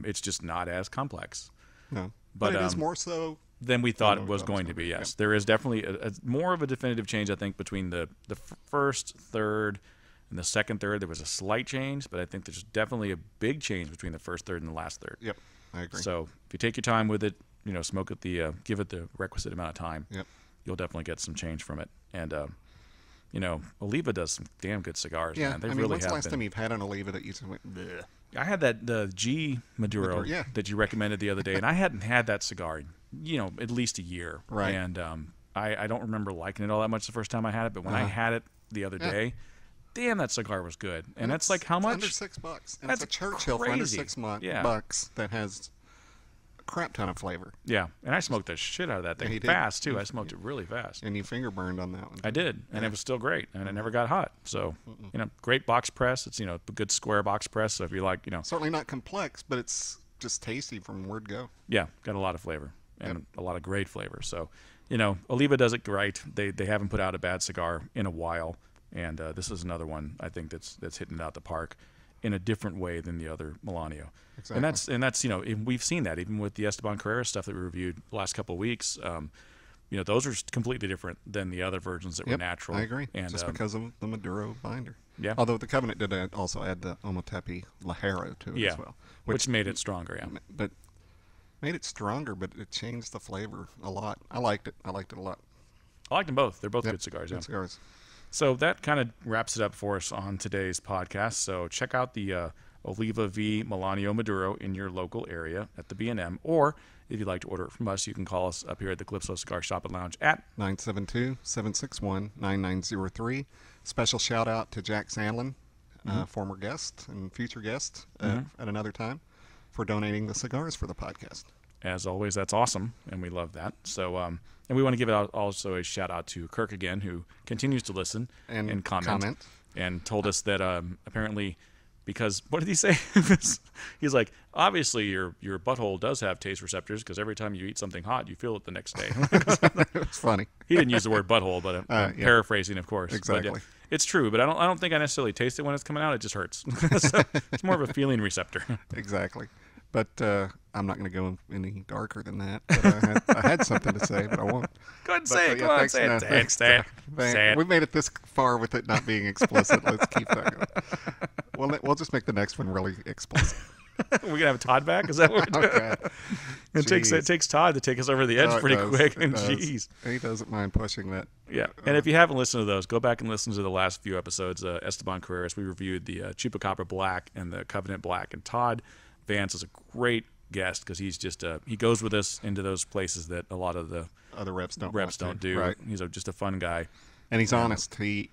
[SPEAKER 1] It's just not as complex.
[SPEAKER 2] no,
[SPEAKER 1] But,
[SPEAKER 2] it is more so.
[SPEAKER 1] Than we thought
[SPEAKER 2] no,
[SPEAKER 1] it was
[SPEAKER 2] I'm
[SPEAKER 1] going
[SPEAKER 2] sorry.
[SPEAKER 1] to be. Yes, there is definitely a more of a definitive change. I think between the first third and the second third, there was a slight change, but I think there's definitely a big change between the first third and the last third.
[SPEAKER 2] Yep, I agree.
[SPEAKER 1] So if you take your time with it, smoke it give it the requisite amount of time.
[SPEAKER 2] Yep.
[SPEAKER 1] You'll definitely get some change from it. And Oliva does some damn good cigars.
[SPEAKER 2] Yeah,
[SPEAKER 1] man. They
[SPEAKER 2] I mean,
[SPEAKER 1] really
[SPEAKER 2] when's the
[SPEAKER 1] have
[SPEAKER 2] last
[SPEAKER 1] been.
[SPEAKER 2] time you've had an Oliva that you just went, bleh?
[SPEAKER 1] I had the G Maduro
[SPEAKER 2] Yeah.
[SPEAKER 1] that you recommended the other day, and I hadn't had that cigar in at least a year.
[SPEAKER 2] Right.
[SPEAKER 1] And I don't remember liking it all that much the first time I had it, but when I had it the other day, damn, that cigar was good. And that's like how much?
[SPEAKER 2] Under $6. And
[SPEAKER 1] That's
[SPEAKER 2] it's a Churchill for under
[SPEAKER 1] crazy.
[SPEAKER 2] $6
[SPEAKER 1] Yeah.
[SPEAKER 2] bucks that has crap ton of flavor.
[SPEAKER 1] Yeah, and I smoked the shit out of that thing
[SPEAKER 2] you did.
[SPEAKER 1] fast too. I smoked it really fast.
[SPEAKER 2] And you finger burned on that one.
[SPEAKER 1] I did, and it was still great, and it never got hot. So, great box press. It's a good square box press. So if you like,
[SPEAKER 2] certainly not complex, but it's just tasty from word go.
[SPEAKER 1] Yeah, got a lot of flavor and a lot of great flavor. So, Oliva does it right. They haven't put out a bad cigar in a while, and this is another one I think that's hitting it out the park in a different way than the other Melanio.
[SPEAKER 2] Exactly.
[SPEAKER 1] And that's we've seen that even with the Esteban Carrera stuff that we reviewed the last couple of weeks. Those are completely different than the other versions that were natural.
[SPEAKER 2] I agree.
[SPEAKER 1] And,
[SPEAKER 2] just because of the Maduro binder.
[SPEAKER 1] Yeah.
[SPEAKER 2] Although the Covenant did also add the Ometepe Ligero to it as well.
[SPEAKER 1] Which made it stronger, yeah.
[SPEAKER 2] But made it stronger, but it changed the flavor a lot. I liked it. I liked it a lot.
[SPEAKER 1] I like them both. They're both good cigars.
[SPEAKER 2] Good cigars.
[SPEAKER 1] So that kind of wraps it up for us on today's podcast. So check out the Oliva V Melanio Maduro in your local area at the B&M, or if you'd like to order it from us, you can call us up here at the Calypso Cigar Shop and Lounge at
[SPEAKER 2] 972-761-9903. Special shout out to Jack Sandlin, former guest and future guest at another time, for donating the cigars for the podcast.
[SPEAKER 1] As always, that's awesome, and we love that. So, and we want to give out also a shout out to Kirk again, who continues to listen and comment, and told us that apparently, because what did he say? He's like, obviously your butthole does have taste receptors because every time you eat something hot, you feel it the next day.
[SPEAKER 2] It's funny.
[SPEAKER 1] He didn't use the word butthole, but I'm paraphrasing, of course.
[SPEAKER 2] Exactly.
[SPEAKER 1] But, it's true, but I don't think I necessarily taste it when it's coming out. It just hurts. So it's more of a feeling receptor.
[SPEAKER 2] Exactly. But I'm not going to go any darker than that. But I had something to say, but I won't.
[SPEAKER 1] Go ahead and say it. Go on, say it. Say it.
[SPEAKER 2] We made it this far with it not being explicit. Let's keep that going. We'll just make the next one really explicit.
[SPEAKER 1] We're going to have Todd back? Is that what we're doing? It takes Todd to take us over the edge pretty quick. And jeez.
[SPEAKER 2] He doesn't mind pushing that.
[SPEAKER 1] Yeah. And if you haven't listened to those, go back and listen to the last few episodes. Esteban Carreras, we reviewed the Chupacabra Black and the Covenant Black. And Todd Vance is a great guest because he's just he goes with us into those places that a lot of the
[SPEAKER 2] other reps don't
[SPEAKER 1] do.
[SPEAKER 2] Right.
[SPEAKER 1] He's just a fun guy.
[SPEAKER 2] And he's honest. He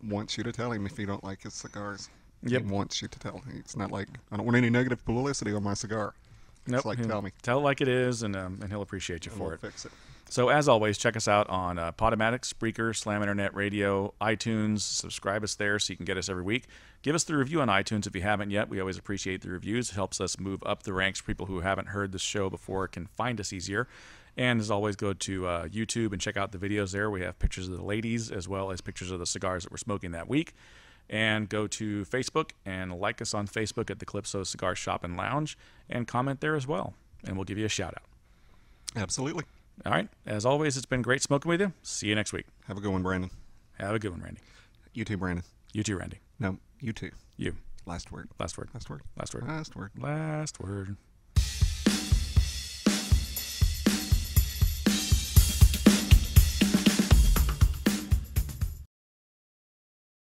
[SPEAKER 2] wants you to tell him if you don't like his cigars. He wants you to tell him. It's not like, I don't want any negative publicity on my cigar.
[SPEAKER 1] Nope.
[SPEAKER 2] It's like, tell me.
[SPEAKER 1] Tell it like it is, and he'll appreciate you for
[SPEAKER 2] we'll
[SPEAKER 1] it.
[SPEAKER 2] Fix it.
[SPEAKER 1] So as always, check us out on Podomatic, Spreaker, Slam Internet Radio, iTunes. Subscribe us there so you can get us every week. Give us the review on iTunes if you haven't yet. We always appreciate the reviews. It helps us move up the ranks. People who haven't heard the show before can find us easier. And as always, go to YouTube and check out the videos there. We have pictures of the ladies as well as pictures of the cigars that we're smoking that week. And go to Facebook and like us on Facebook at the Calypso Cigar Shop and Lounge and comment there as well. And we'll give you a shout out.
[SPEAKER 2] Absolutely.
[SPEAKER 1] All right. As always, it's been great smoking with you. See you next week.
[SPEAKER 2] Have a good one, Brandon.
[SPEAKER 1] Have a good one, Randy.
[SPEAKER 2] You too, Brandon.
[SPEAKER 1] You too, Randy.
[SPEAKER 2] No, you too.
[SPEAKER 1] You.
[SPEAKER 2] Last word.
[SPEAKER 1] Last word.
[SPEAKER 2] Last word.
[SPEAKER 1] Last word.
[SPEAKER 2] Last word.
[SPEAKER 1] Last word.